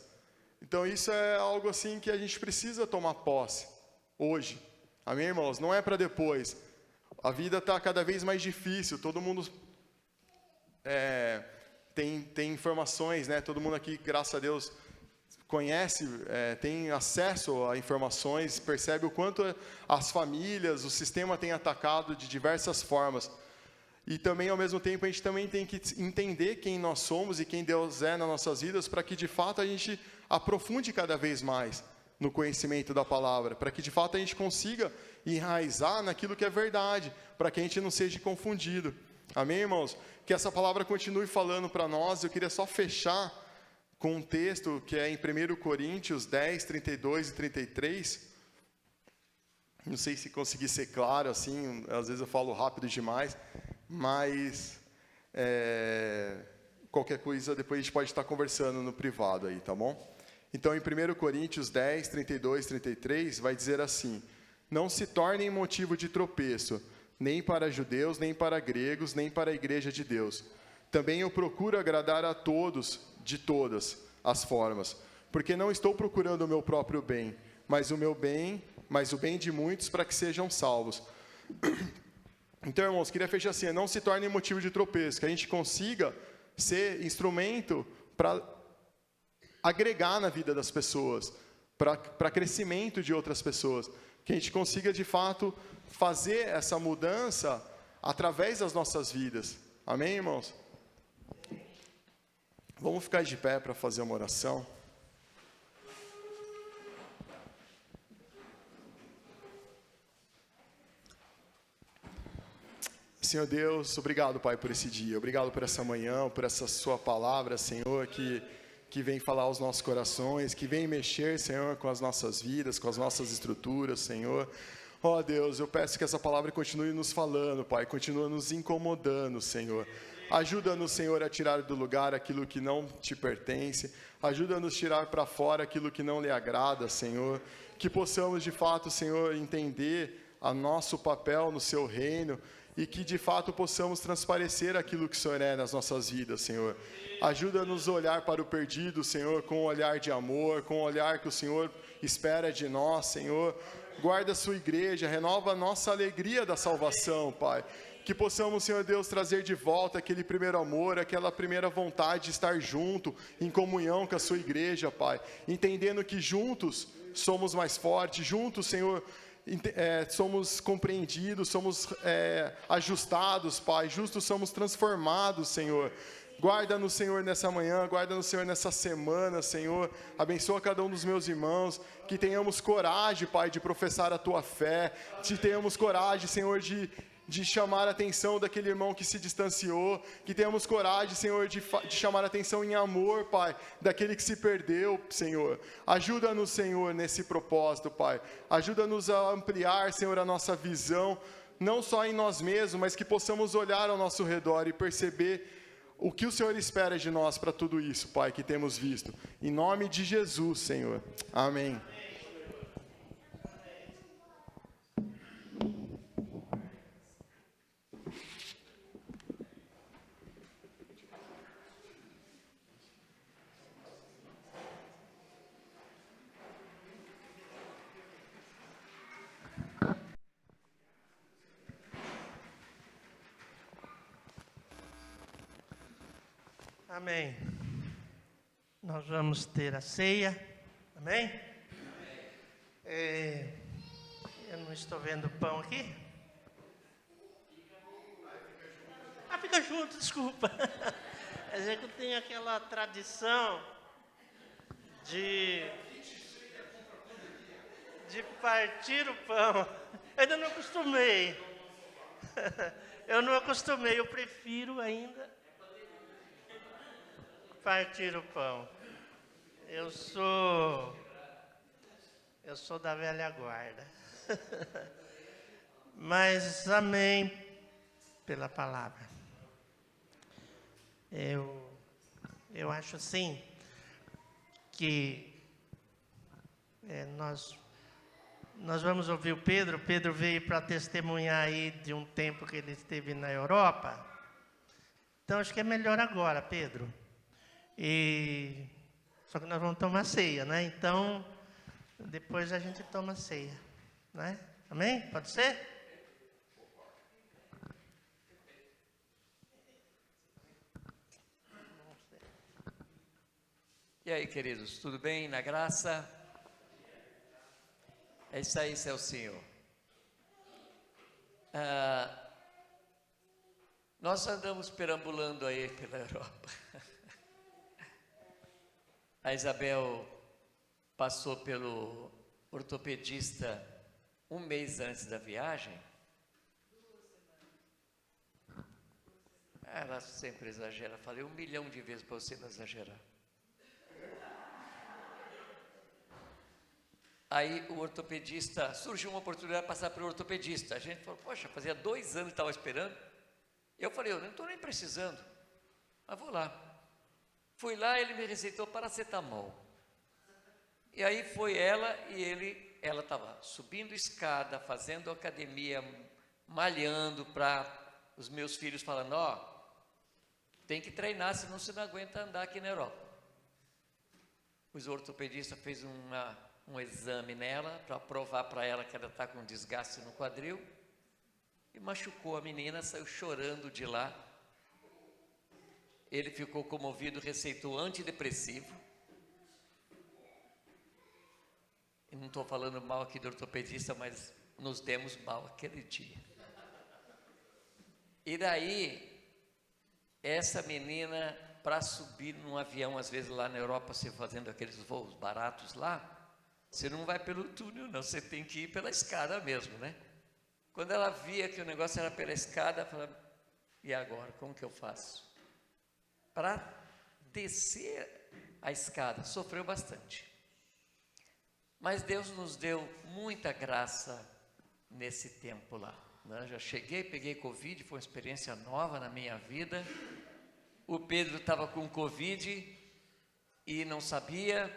Então isso é algo assim que a gente precisa tomar posse, hoje. Amém, irmãos? Não é para depois. A vida está cada vez mais difícil, todo mundo tem informações, né? Todo mundo aqui, graças a Deus, conhece, tem acesso a informações, percebe o quanto as famílias, o sistema tem atacado de diversas formas. E também, ao mesmo tempo, a gente também tem que entender quem nós somos e quem Deus é nas nossas vidas, para que, de fato, a gente aprofunde cada vez mais no conhecimento da palavra, para que, de fato, a gente consiga enraizar naquilo que é verdade, para que a gente não seja confundido. Amém, irmãos? Que essa palavra continue falando para nós. Eu queria só fechar com um texto que é em 1 Coríntios 10, 32 e 33. Não sei se consegui ser claro, assim, às vezes eu falo rápido demais, mas qualquer coisa depois a gente pode estar conversando no privado aí, tá bom? Então, em 1 Coríntios 10, 32 e 33, vai dizer assim: não se tornem motivo de tropeço, nem para judeus, nem para gregos, nem para a igreja de Deus. Também eu procuro agradar a todos, de todas as formas, porque não estou procurando o meu próprio bem, mas o bem de muitos, para que sejam salvos. Então, irmãos, queria fechar assim: não se torne motivo de tropeço, que a gente consiga ser instrumento para agregar na vida das pessoas, para crescimento de outras pessoas, que a gente consiga, de fato, fazer essa mudança através das nossas vidas. Amém, irmãos? Vamos ficar de pé para fazer uma oração. Senhor Deus, obrigado, Pai, por esse dia. Obrigado por essa manhã, por essa sua palavra, Senhor, que vem falar aos nossos corações, que vem mexer, Senhor, com as nossas vidas, com as nossas estruturas, Senhor. Ó Deus, eu peço que essa palavra continue nos falando, Pai, continue nos incomodando, Senhor. Ajuda-nos, Senhor, a tirar do lugar aquilo que não te pertence. Ajuda-nos a tirar para fora aquilo que não lhe agrada, Senhor. Que possamos, de fato, Senhor, entender o nosso papel no seu reino e que, de fato, possamos transparecer aquilo que o Senhor é nas nossas vidas, Senhor. Ajuda-nos a olhar para o perdido, Senhor, com um olhar de amor, com um olhar que o Senhor espera de nós, Senhor. Guarda a sua igreja, renova a nossa alegria da salvação, Pai. Que possamos, Senhor Deus, trazer de volta aquele primeiro amor, aquela primeira vontade de estar junto, em comunhão com a sua igreja, Pai. Entendendo que juntos somos mais fortes, juntos, Senhor, somos compreendidos, somos ajustados, Pai. Justos somos transformados, Senhor. Guarda-nos, Senhor, nessa manhã, guarda-nos, Senhor, nessa semana, Senhor. Abençoa cada um dos meus irmãos, que tenhamos coragem, Pai, de professar a Tua fé, que tenhamos coragem, Senhor, de chamar a atenção daquele irmão que se distanciou, que tenhamos coragem, Senhor, de chamar a atenção em amor, Pai, daquele que se perdeu, Senhor. Ajuda-nos, Senhor, nesse propósito, Pai. Ajuda-nos a ampliar, Senhor, a nossa visão, não só em nós mesmos, mas que possamos olhar ao nosso redor e perceber o que o Senhor espera de nós para tudo isso, Pai, que temos visto. Em nome de Jesus, Senhor. Amém. Amém. Nós vamos ter a ceia. Amém? Eu não estou vendo pão aqui. Fica junto, desculpa. Mas é que eu tenho aquela tradição de partir o pão. Ainda não acostumei. Eu prefiro ainda partir o pão. Eu sou da velha guarda. Mas amém pela palavra. Eu acho assim que nós vamos ouvir o Pedro. Pedro veio para testemunhar aí de um tempo que ele esteve na Europa. Então acho que é melhor agora, Pedro. Só que nós vamos tomar ceia, né? Então, depois a gente toma ceia, né? Amém? Pode ser? E aí, queridos, tudo bem? Na graça? É isso aí, Celcinho. Nós andamos perambulando aí pela Europa. A Isabel passou pelo ortopedista um mês antes da viagem. Ela sempre exagera. Falei 1 milhão de vezes para você não exagerar. Aí o ortopedista, surgiu uma oportunidade de passar pelo ortopedista. A gente falou, poxa, fazia 2 anos que estava esperando. Eu falei, eu não estou nem precisando, mas vou lá. Fui lá, ele me receitou paracetamol. E aí foi ela e ela estava subindo escada, fazendo academia, malhando para os meus filhos falando, tem que treinar, senão você não aguenta andar aqui na Europa. O ortopedista fez um exame nela, para provar para ela que ela está com desgaste no quadril, e machucou a menina, saiu chorando de lá. Ele ficou comovido, receitou antidepressivo. E não estou falando mal aqui do ortopedista, mas nos demos mal aquele dia. E daí, essa menina, para subir num avião, às vezes lá na Europa, você fazendo aqueles voos baratos lá, você não vai pelo túnel, não, você tem que ir pela escada mesmo, né? Quando ela via que o negócio era pela escada, ela falava, e agora, como que eu faço? Para descer a escada, sofreu bastante. Mas Deus nos deu muita graça nesse tempo lá, né? Já cheguei, peguei Covid, foi uma experiência nova na minha vida. O Pedro estava com Covid e não sabia,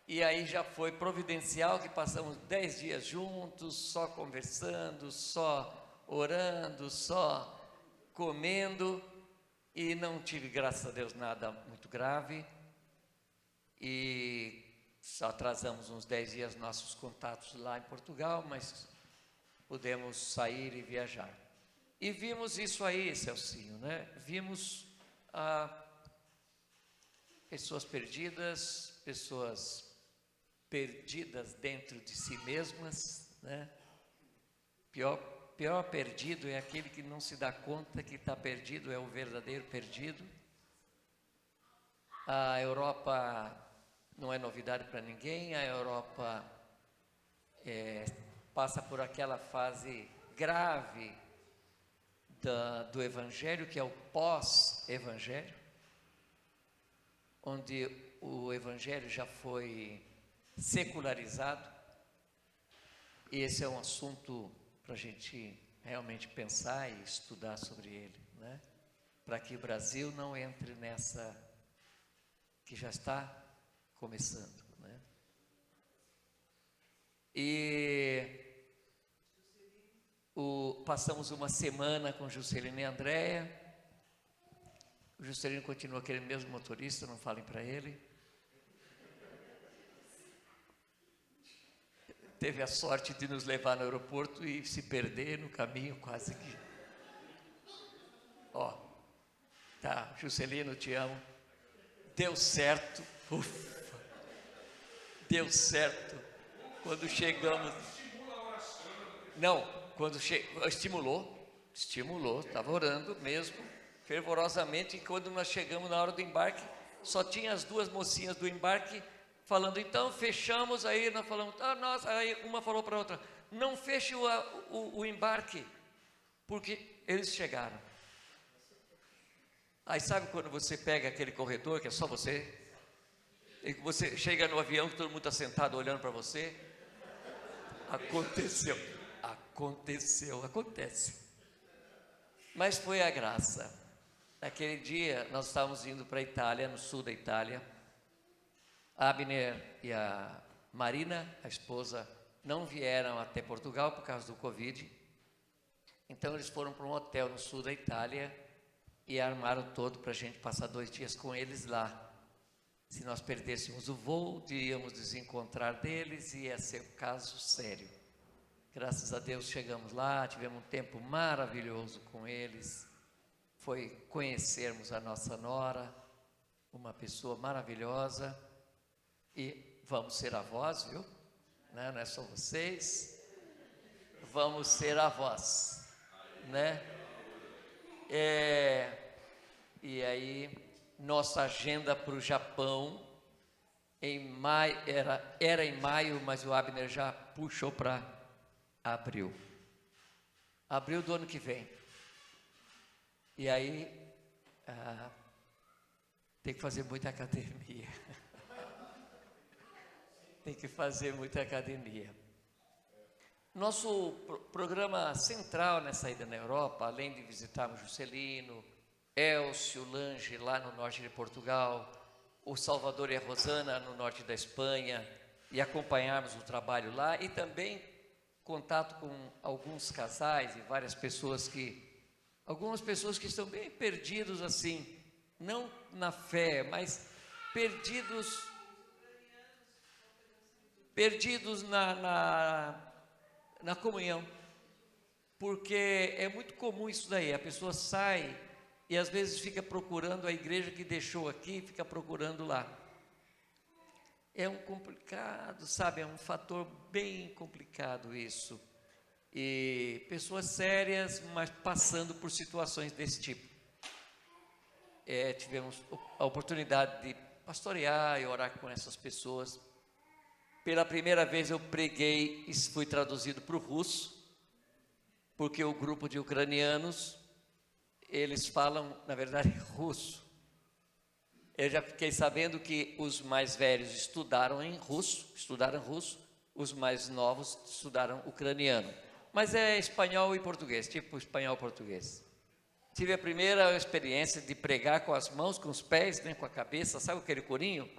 e aí já foi providencial que passamos 10 dias juntos, só conversando, só orando, só comendo, e não tive, graças a Deus, nada muito grave, e só atrasamos uns 10 dias nossos contatos lá em Portugal, mas pudemos sair e viajar. E vimos isso aí, Celcinho, né? Vimos pessoas perdidas dentro de si mesmas, né? Pior perdido é aquele que não se dá conta que está perdido, é o verdadeiro perdido. A Europa não é novidade para ninguém, a Europa passa por aquela fase grave do Evangelho, que é o pós-Evangelho, onde o Evangelho já foi secularizado, e esse é um assunto para a gente realmente pensar e estudar sobre ele, né? Para que o Brasil não entre nessa que já está começando, né? E passamos uma semana com Juscelino e Andréia. O Juscelino continua aquele mesmo motorista, não falem para ele. Teve a sorte de nos levar no aeroporto e se perder no caminho, quase que. Tá, Juscelino, te amo. Deu certo, ufa, deu certo. Quando chegamos. Não, quando estimulou, estava orando mesmo, fervorosamente, e quando nós chegamos na hora do embarque, só tinha as duas mocinhas do embarque falando, então fechamos, aí nós falamos, nossa, aí uma falou para a outra, não feche o embarque, porque eles chegaram. Aí sabe quando você pega aquele corredor, que é só você, e você chega no avião, que todo mundo está sentado olhando para você? Acontece. Mas foi a graça. Naquele dia, nós estávamos indo para a Itália, no sul da Itália. A Abner e a Marina, a esposa, não vieram até Portugal por causa do Covid. Então, eles foram para um hotel no sul da Itália e armaram todo para a gente passar 2 dias com eles lá. Se nós perdêssemos o voo, iríamos desencontrar deles e ia ser um caso sério. Graças a Deus chegamos lá, tivemos um tempo maravilhoso com eles. Foi conhecermos a nossa nora, uma pessoa maravilhosa. E vamos ser avós, viu? Não é só vocês. Vamos ser avós, né? E aí, nossa agenda para o Japão, em maio, era em maio, mas o Abner já puxou para abril do ano que vem. E aí, tem que fazer muita academia. Nosso programa central nessa ida na Europa, além de visitarmos Juscelino, Elcio, Lange, lá no norte de Portugal, o Salvador e a Rosana, no norte da Espanha, e acompanharmos o trabalho lá, e também contato com alguns casais e algumas pessoas que estão bem perdidos assim, não na fé, mas perdidos na comunhão, porque é muito comum isso daí, a pessoa sai e às vezes fica procurando a igreja que deixou aqui, fica procurando lá. É um complicado, sabe, é um fator bem complicado isso. E pessoas sérias, mas passando por situações desse tipo. Tivemos a oportunidade de pastorear e orar com essas pessoas. Pela primeira vez eu preguei, isso foi traduzido para o russo, porque o grupo de ucranianos, eles falam, na verdade, russo. Eu já fiquei sabendo que os mais velhos estudaram russo, os mais novos estudaram ucraniano. Mas é espanhol e português, tipo espanhol-português. Tive a primeira experiência de pregar com as mãos, com os pés, com a cabeça, sabe aquele corinho?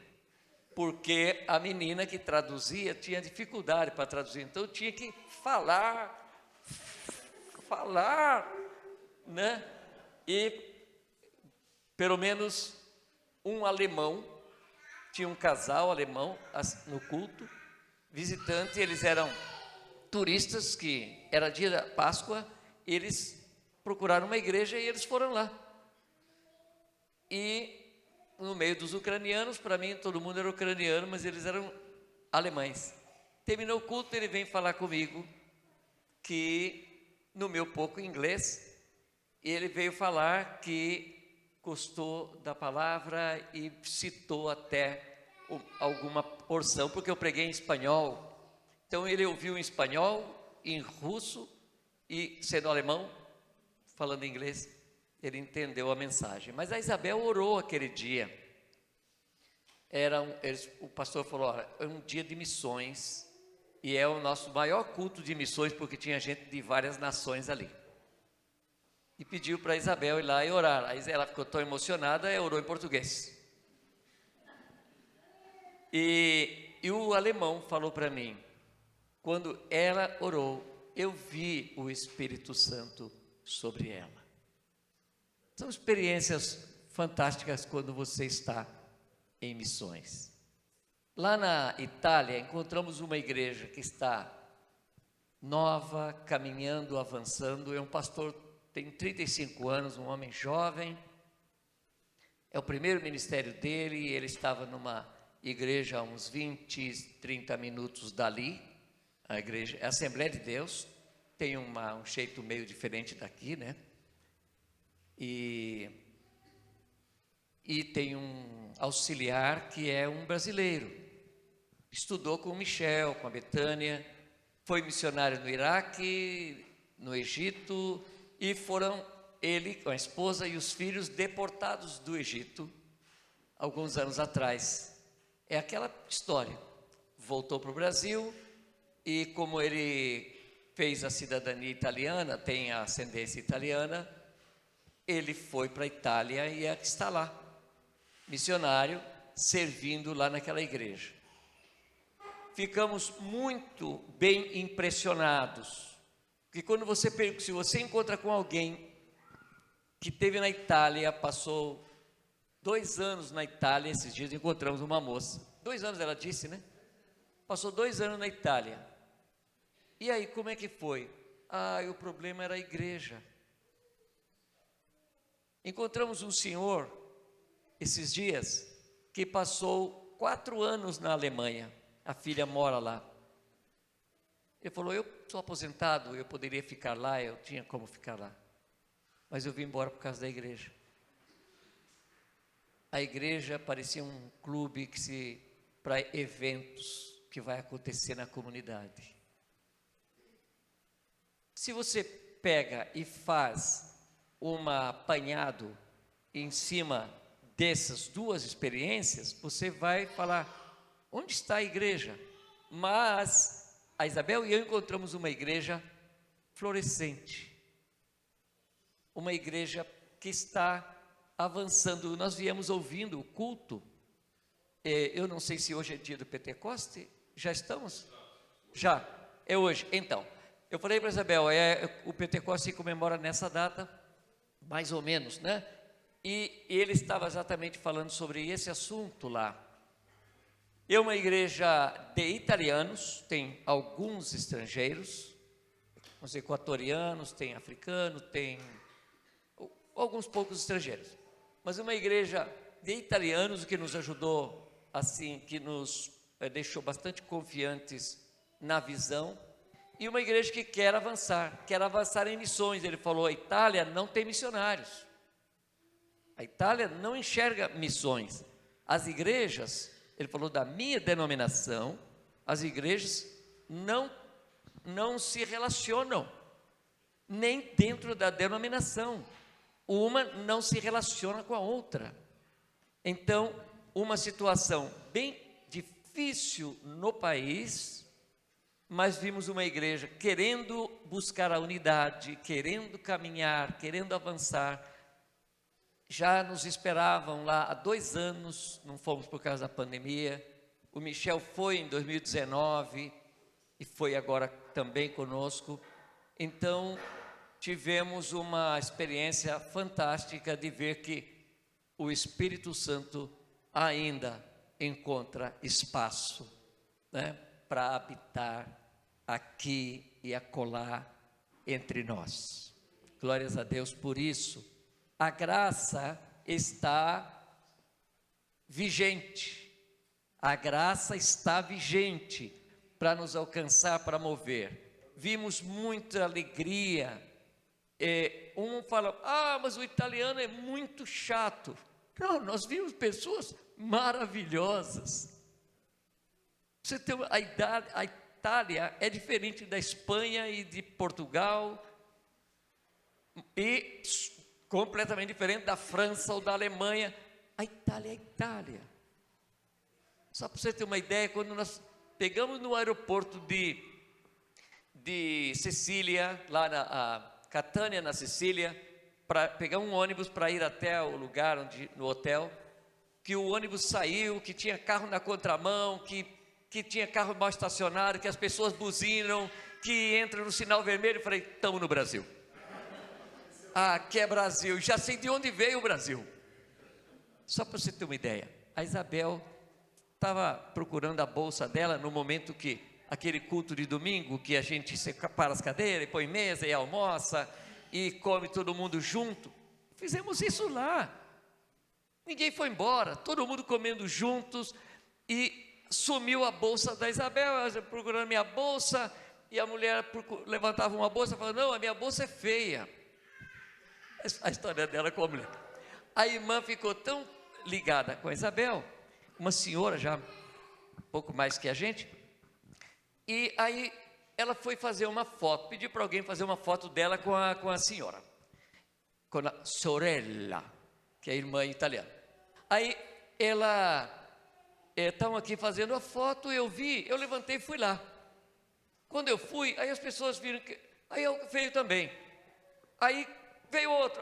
Porque a menina que traduzia tinha dificuldade para traduzir, então eu tinha que falar, né? E pelo menos um alemão, tinha um casal alemão no culto, visitante, eles eram turistas, que era dia da Páscoa, eles procuraram uma igreja e eles foram lá. E no meio dos ucranianos, para mim todo mundo era ucraniano, mas eles eram alemães. Terminou o culto, ele vem falar comigo que, no meu pouco inglês, ele veio falar que gostou da palavra e citou até alguma porção, porque eu preguei em espanhol. Então ele ouviu em espanhol, em russo e, sendo alemão, falando inglês, ele entendeu a mensagem. Mas a Isabel orou aquele dia. O pastor falou, olha, é um dia de missões e é o nosso maior culto de missões, porque tinha gente de várias nações ali. E pediu para a Isabel ir lá e orar. Aí ela ficou tão emocionada, orou em português. E o alemão falou para mim, quando ela orou, eu vi o Espírito Santo sobre ela. São experiências fantásticas quando você está em missões. Lá na Itália, encontramos uma igreja que está nova, caminhando, avançando. É um pastor, tem 35 anos, um homem jovem. É o primeiro ministério dele. Ele estava numa igreja a uns 20, 30 minutos dali. A igreja é a Assembleia de Deus. Tem um jeito meio diferente daqui, né? E tem um auxiliar que é um brasileiro. Estudou com o Michel, com a Betânia, foi missionário no Iraque, no Egito, e foram ele, com a esposa e os filhos deportados do Egito, alguns anos atrás. É aquela história. Voltou para o Brasil e, como ele fez a cidadania italiana, tem a ascendência italiana, ele foi para a Itália e está lá, missionário, servindo lá naquela igreja. Ficamos muito bem impressionados, porque se você encontra com alguém que esteve na Itália, passou 2 anos na Itália, esses dias encontramos uma moça, 2 anos ela disse, né? Passou 2 anos na Itália. E aí, como é que foi? O problema era a igreja. Encontramos um senhor, esses dias, que passou 4 anos na Alemanha. A filha mora lá. Ele falou, eu sou aposentado, eu poderia ficar lá, eu tinha como ficar lá. Mas eu vim embora por causa da igreja. A igreja parecia um clube para eventos que vai acontecer na comunidade. Se você pega e faz um apanhado em cima dessas 2 experiências, você vai falar, onde está a igreja? Mas a Isabel e eu encontramos uma igreja florescente, uma igreja que está avançando. Nós viemos ouvindo o culto, eu não sei se hoje é dia do Pentecoste, já estamos? Já, é hoje. Então, eu falei para a Isabel, o Pentecoste se comemora nessa data, mais ou menos, né? E ele estava exatamente falando sobre esse assunto lá. É uma igreja de italianos, tem alguns estrangeiros, uns equatorianos, tem africanos, tem alguns poucos estrangeiros. Mas uma igreja de italianos, o que nos ajudou, assim, que nos deixou bastante confiantes na visão, e uma igreja que quer avançar em missões. Ele falou, a Itália não tem missionários. A Itália não enxerga missões. As igrejas, ele falou da minha denominação, as igrejas não se relacionam, nem dentro da denominação. Uma não se relaciona com a outra. Então, uma situação bem difícil no país, mas vimos uma igreja querendo buscar a unidade, querendo caminhar, querendo avançar. Já nos esperavam lá há 2 anos, não fomos por causa da pandemia. O Michel foi em 2019 e foi agora também conosco. Então, tivemos uma experiência fantástica de ver que o Espírito Santo ainda encontra espaço, né, para habitar aqui e acolá entre nós. Glórias a Deus por isso. A graça está vigente. A graça está vigente para nos alcançar, para mover. vimos muita alegria. Um fala, mas o italiano é muito chato. Não, nós vimos pessoas maravilhosas. Você tem a Itália é diferente da Espanha e de Portugal, e completamente diferente da França ou da Alemanha. A Itália é a Itália. Só para você ter uma ideia, quando nós pegamos no aeroporto de Sicília, lá na Catânia, na Sicília, para pegar um ônibus para ir até o lugar no hotel, que o ônibus saiu, que tinha carro na contramão, que tinha carro mal estacionado, que as pessoas buzinam, que entra no sinal vermelho. Eu falei, estamos no Brasil. Que é Brasil, já sei de onde veio o Brasil. Só para você ter uma ideia, a Isabel estava procurando a bolsa dela no momento que, aquele culto de domingo, que a gente separa as cadeiras, e põe mesa, e almoça, e come todo mundo junto. Fizemos isso lá. Ninguém foi embora, todo mundo comendo juntos, e sumiu a bolsa da Isabel, procurando minha bolsa, e a mulher levantava uma bolsa e falava, não, a minha bolsa é feia. A história dela com a mulher. A irmã ficou tão ligada com a Isabel, uma senhora já um pouco mais que a gente, e aí ela foi fazer uma foto, pediu para alguém fazer uma foto dela com a senhora, com a sorella, que é a irmã italiana. Aí ela... estavam aqui fazendo a foto, eu levantei e fui lá. Quando eu fui, aí as pessoas viram que... Aí eu veio também. Aí veio outro,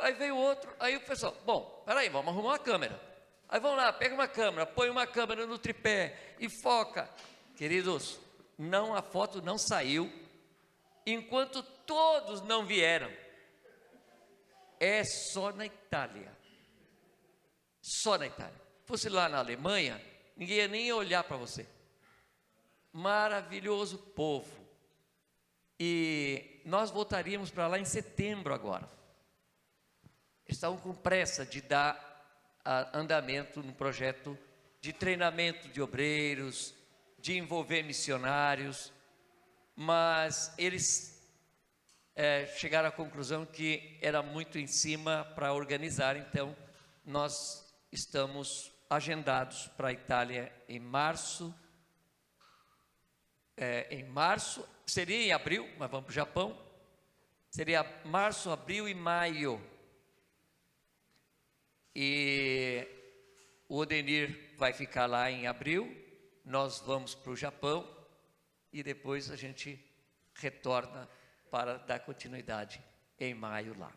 aí o pessoal, bom, peraí, vamos arrumar uma câmera. Aí vamos lá, pega uma câmera, põe uma câmera no tripé e foca. Queridos, a foto não saiu enquanto todos não vieram. É só na Itália. Só na Itália. Fosse lá na Alemanha, ninguém ia nem olhar para você. Maravilhoso povo. E nós voltaríamos para lá em setembro agora. Eles estavam com pressa de dar andamento no projeto de treinamento de obreiros, de envolver missionários, mas eles chegaram à conclusão que era muito em cima para organizar, então nós estamos agendados para a Itália em março, seria em abril, mas vamos para o Japão, seria março, abril e maio, e o Odenir vai ficar lá em abril, nós vamos para o Japão, e depois a gente retorna para dar continuidade em maio lá.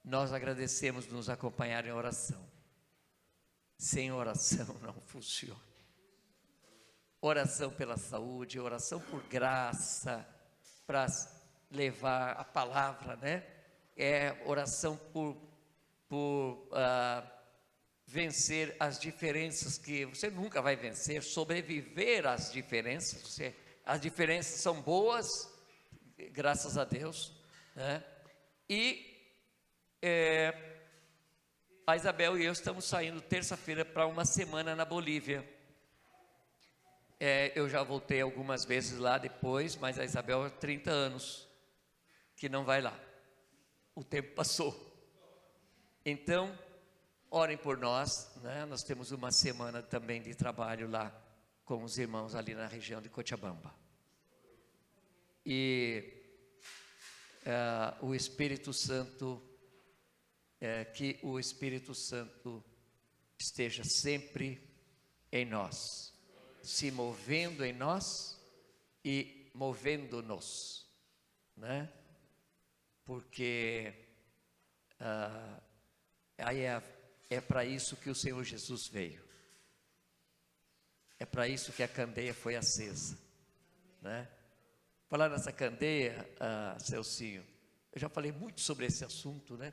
Nós agradecemos nos acompanhar em oração. Sem oração não funciona. Oração pela saúde, oração por graça, para levar a palavra, né? Oração por vencer as diferenças que você nunca vai vencer, sobreviver às diferenças. As diferenças são boas, graças a Deus, né? E a Isabel e eu estamos saindo terça-feira para uma semana na Bolívia. Eu já voltei algumas vezes lá depois, mas a Isabel há 30 anos que não vai lá. O tempo passou. Então, orem por nós, né? Nós temos uma semana também de trabalho lá com os irmãos ali na região de Cochabamba. E o Espírito Santo, que o Espírito Santo esteja sempre em nós, se movendo em nós e movendo-nos, né? Porque aí é para isso que o Senhor Jesus veio. É para isso que a candeia foi acesa, né? Falar nessa candeia, Celcinho, eu já falei muito sobre esse assunto, né?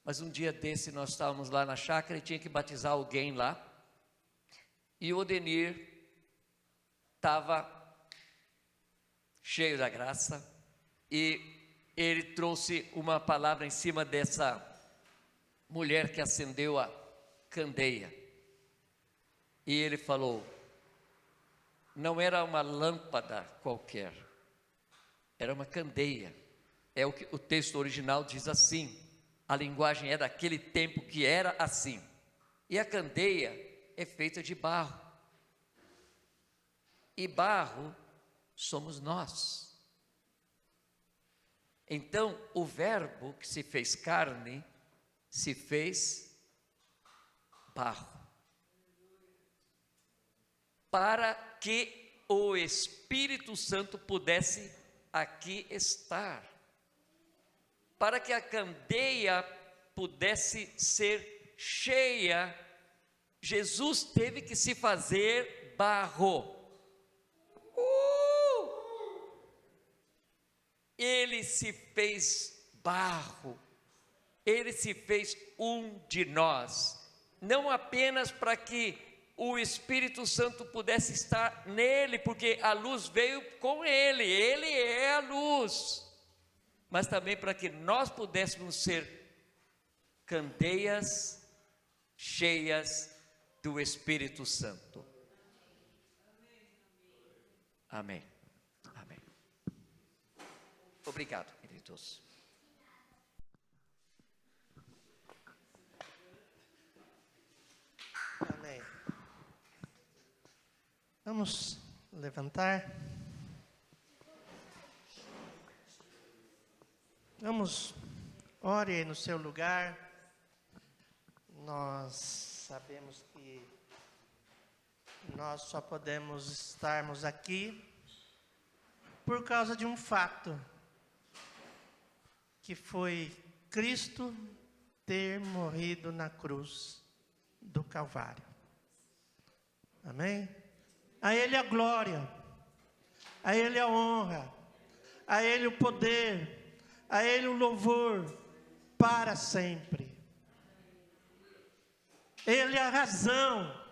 Mas um dia desse nós estávamos lá na chácara e tinha que batizar alguém lá. E o Odenir estava cheio da graça e ele trouxe uma palavra em cima dessa mulher que acendeu a candeia. E ele falou, não era uma lâmpada qualquer, era uma candeia. É o que o texto original diz assim. A linguagem é daquele tempo que era assim. E a candeia é feita de barro. E barro somos nós. Então, o Verbo que se fez carne, se fez barro. Para que o Espírito Santo pudesse aqui estar. Para que a candeia pudesse ser cheia, Jesus teve que se fazer barro. Ele se fez barro. Ele se fez um de nós. Não apenas para que o Espírito Santo pudesse estar nele, porque a luz veio com ele. Ele é a luz. Mas também para que nós pudéssemos ser candeias cheias do Espírito Santo. Amém. Amém. Obrigado, queridos. Amém. Vamos levantar. Vamos, ore aí no seu lugar. Nós sabemos que nós só podemos estarmos aqui por causa de um fato, que foi Cristo ter morrido na cruz do Calvário. Amém? A Ele a glória, a Ele a honra, a Ele o poder, a Ele o louvor para sempre. Ele é a razão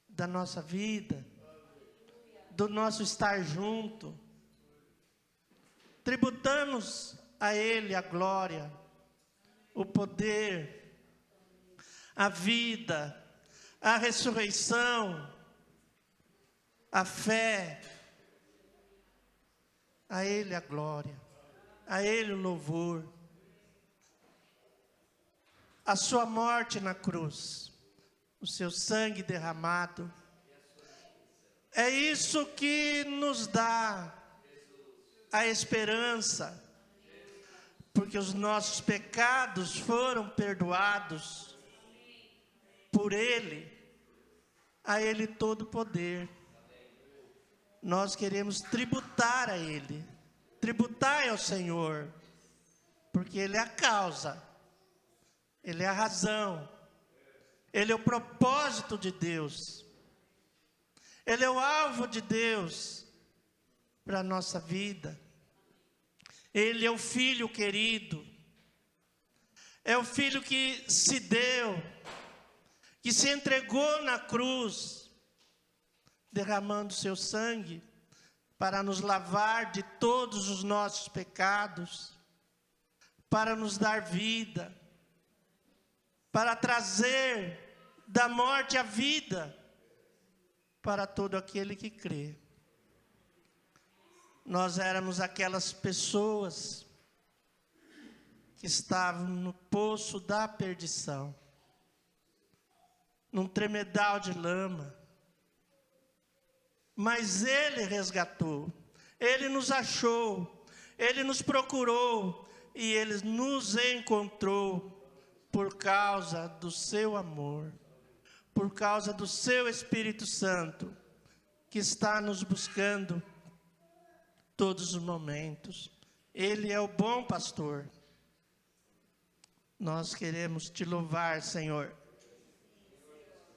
da nossa vida, do nosso estar junto. Tributamos a Ele a glória, o poder, a vida, a ressurreição, a fé. A Ele a glória, a Ele o louvor. A sua morte na cruz, o seu sangue derramado, é isso que nos dá a esperança, porque os nossos pecados foram perdoados por Ele, a Ele todo poder. Nós queremos tributar a Ele, tributar ao Senhor, porque Ele é a causa, Ele é a razão, Ele é o propósito de Deus, Ele é o alvo de Deus para a nossa vida. Ele é o Filho querido, é o Filho que se deu, que se entregou na cruz, derramando seu sangue para nos lavar de todos os nossos pecados, para nos dar vida, para trazer da morte a vida para todo aquele que crê. Nós éramos aquelas pessoas que estavam no poço da perdição, num tremedal de lama, mas Ele resgatou, Ele nos achou, Ele nos procurou e Ele nos encontrou por causa do seu amor, por causa do seu Espírito Santo, que está nos buscando todos os momentos. Ele é o bom pastor. Nós queremos te louvar, Senhor.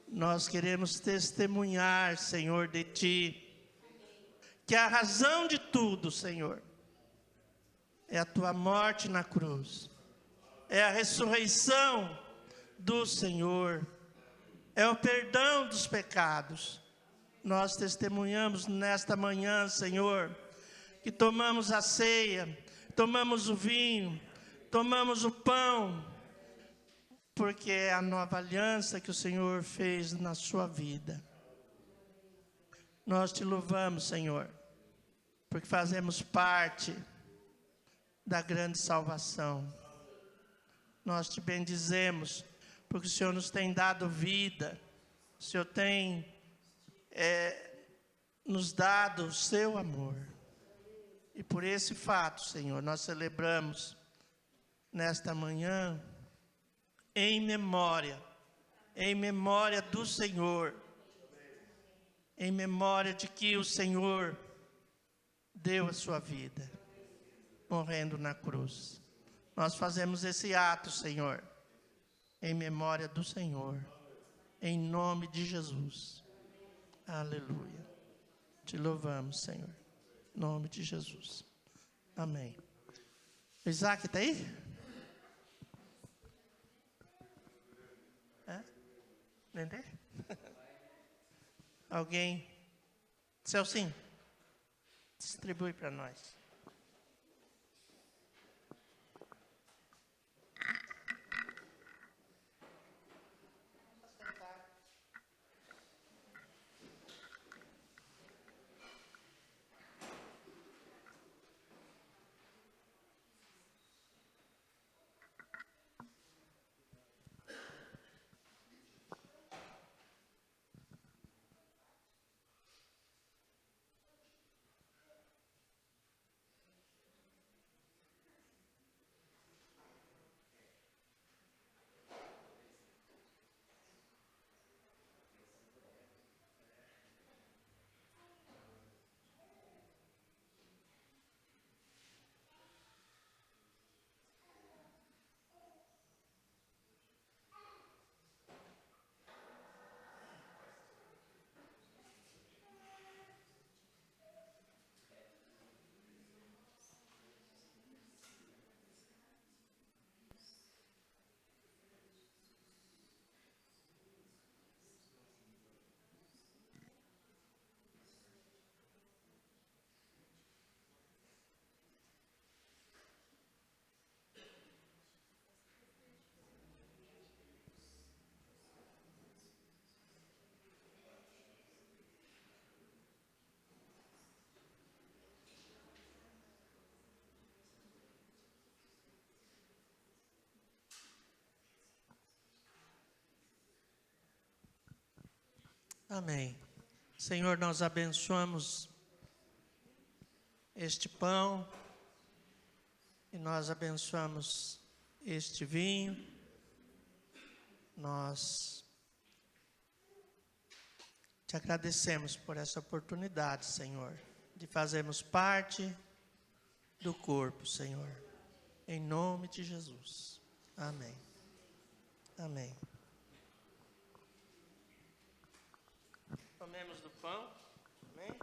Nós queremos testemunhar, Senhor, de ti, que a razão de tudo, Senhor, é a tua morte na cruz, é a ressurreição do Senhor, é o perdão dos pecados. Nós testemunhamos nesta manhã, Senhor, que tomamos a ceia, tomamos o vinho, tomamos o pão, porque é a nova aliança que o Senhor fez na sua vida. Nós te louvamos, Senhor, porque fazemos parte da grande salvação. Nós te bendizemos, porque o Senhor nos tem dado vida, o Senhor tem nos dado o seu amor. E por esse fato, Senhor, nós celebramos nesta manhã em memória do Senhor, em memória de que o Senhor deu a sua vida, morrendo na cruz. Nós fazemos esse ato, Senhor, em memória do Senhor, em nome de Jesus. Aleluia. Te louvamos, Senhor, em nome de Jesus. Amém. O Isaac está aí? Entendeu? Alguém? Celcinho, distribui para nós. Amém. Senhor, nós abençoamos este pão e nós abençoamos este vinho. Nós te agradecemos por essa oportunidade, Senhor, de fazermos parte do corpo, Senhor. Em nome de Jesus. Amém. Amém. Tomemos do pão. Amém.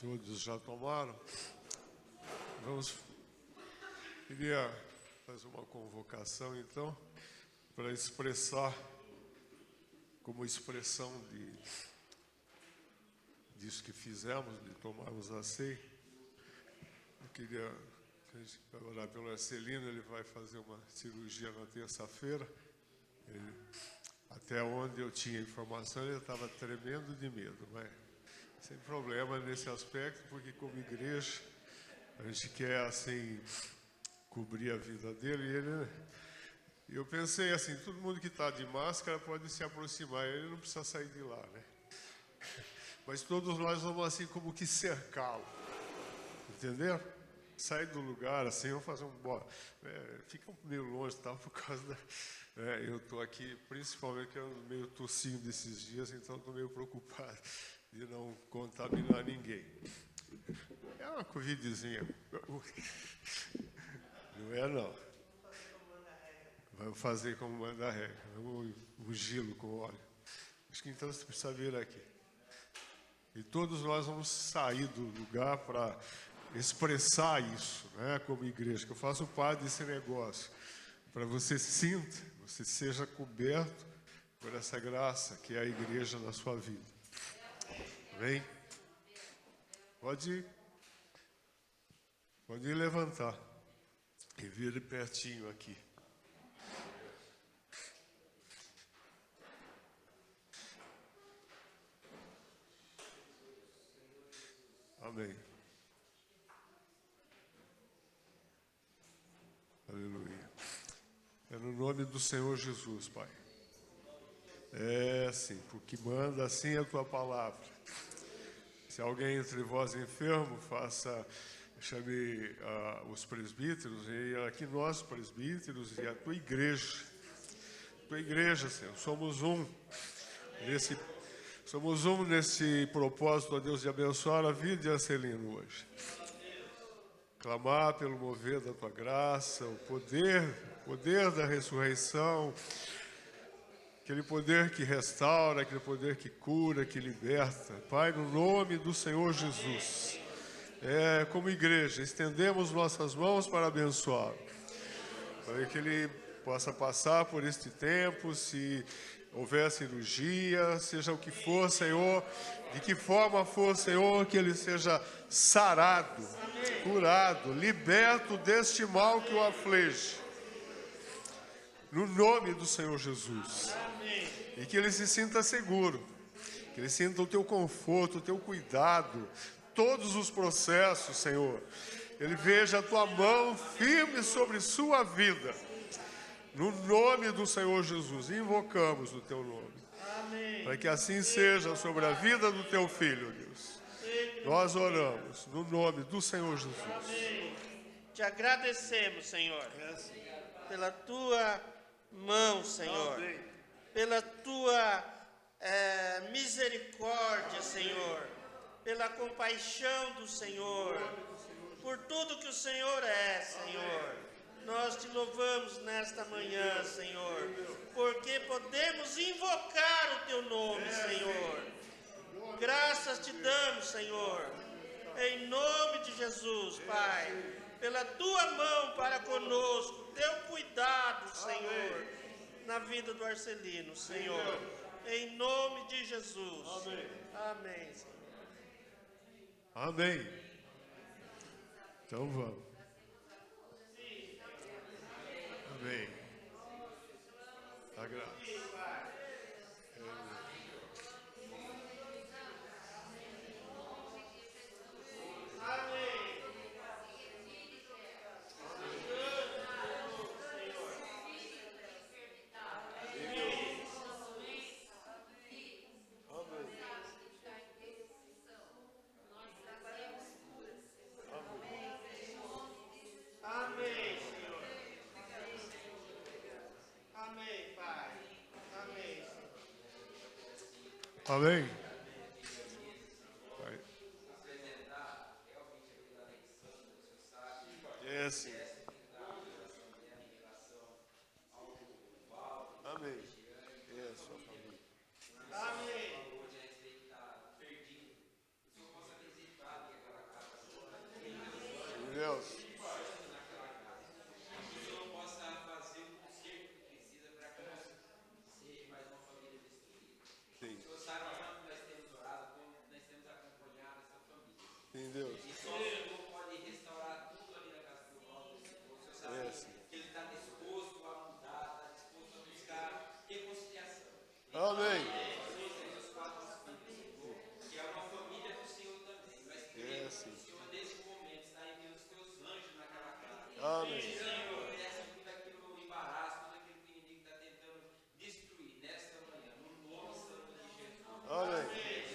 Todos já tomaram? Queria fazer uma convocação, então, para expressar, como expressão disso que fizemos, de tomarmos a ceia. Eu queria a gente vai orar pelo Arcelino, ele vai fazer uma cirurgia na terça-feira. Até onde eu tinha informação, ele estava tremendo de medo, mas sem problema nesse aspecto, porque como igreja, a gente quer, assim, cobrir a vida dele. E eu pensei assim, todo mundo que está de máscara pode se aproximar, ele não precisa sair de lá, né? Mas todos nós vamos, assim, como que cercá-lo, entendeu? Sair do lugar, assim, vamos fazer fica meio longe, tá, por causa da... eu estou aqui, principalmente, eu meio tossinho desses dias, então estou meio preocupado de não contaminar ninguém. É uma covidzinha. Não é, não. Vamos fazer como manda a regra. Vamos ungí-lo com óleo. Acho que então você precisa vir aqui. E todos nós vamos sair do lugar para expressar isso, né, como igreja, que eu faço parte desse negócio. Para você sinta, você seja coberto por essa graça que é a igreja na sua vida. Amém? Pode levantar e vir pertinho aqui. Amém. Aleluia. É no nome do Senhor Jesus, Pai. É assim, porque manda assim a tua palavra. Se alguém entre vós enfermo, chame os presbíteros, e aqui nós, presbíteros, e a tua igreja. Tua igreja, Senhor, somos um nesse propósito, ó Deus, de abençoar a vida de Arcelino hoje. Clamar pelo mover da tua graça, o poder da ressurreição, aquele poder que restaura, aquele poder que cura, que liberta. Pai, no nome do Senhor Jesus, como igreja, estendemos nossas mãos para abençoá-lo, para que ele possa passar por este tempo, se houver cirurgia, seja o que for, Senhor, de que forma for, Senhor, que ele seja sarado, curado, liberto deste mal que o aflige, no nome do Senhor Jesus. E que ele se sinta seguro, que ele sinta o teu conforto, o teu cuidado, todos os processos, Senhor. Ele veja a tua mão firme sobre sua vida. No nome do Senhor Jesus, invocamos o teu nome. Amém. Para que assim seja sobre a vida do teu filho, Deus. Nós oramos no nome do Senhor Jesus. Amém. Te agradecemos, Senhor, pela tua mão, Senhor, pela tua misericórdia, Senhor, pela compaixão do Senhor, por tudo que o Senhor é, Senhor. Nós te louvamos nesta manhã, Senhor, porque podemos invocar o teu nome, Senhor. Graças te damos, Senhor, em nome de Jesus, Pai, pela tua mão para conosco, teu cuidado, Senhor, na vida do Arcelino, Senhor, em nome de Jesus. Amém, Senhor. Amém. Então vamos. Amém. A graça. Amém. É assim. Amém. É sua família. Amém. Amém. Que é uma família do Senhor também. Nós queremos que o Senhor, nesse momento, está enviando os teus anjos naquela casa. Amém. Senhor, desce tudo aquilo, o embaraço, tudo aquilo que o inimigo está tentando destruir nesta manhã, no nome santo de Jesus. Amém.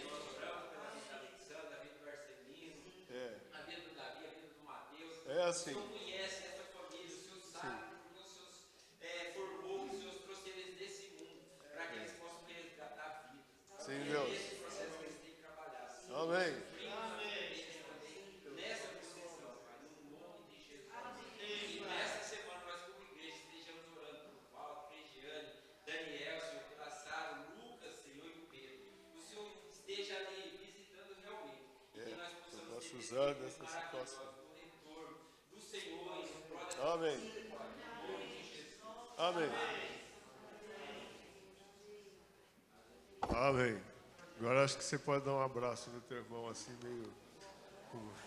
Nós oramos pela vida da Alexandra, da vida do Arcelino, a vida do Davi, a vida do Mateus. É assim. O Senhor conhece essa família, o Senhor sabe porque o Senhor formou os seus trouxe eles desse mundo, para que eles possam resgatar vidas. Sim, Deus. Esse processo que eles têm que trabalhar. Sim, Amém. nessa posição, Pai, no nome de Jesus. E nesta semana nós, como igreja, estejamos orando por Paulo, Regiane, Daniel, Senhor, pela Sara, Lucas, Senhor, e o Pedro. O Senhor esteja ali visitando realmente. E que nós possamos nós ser usando testemunhos essa situação. maravilhosos do retorno do Senhor e do próprio Amém. no nome de Jesus. Amém. Amém. Agora acho que você pode dar um abraço no teu irmão assim, meio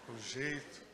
com jeito.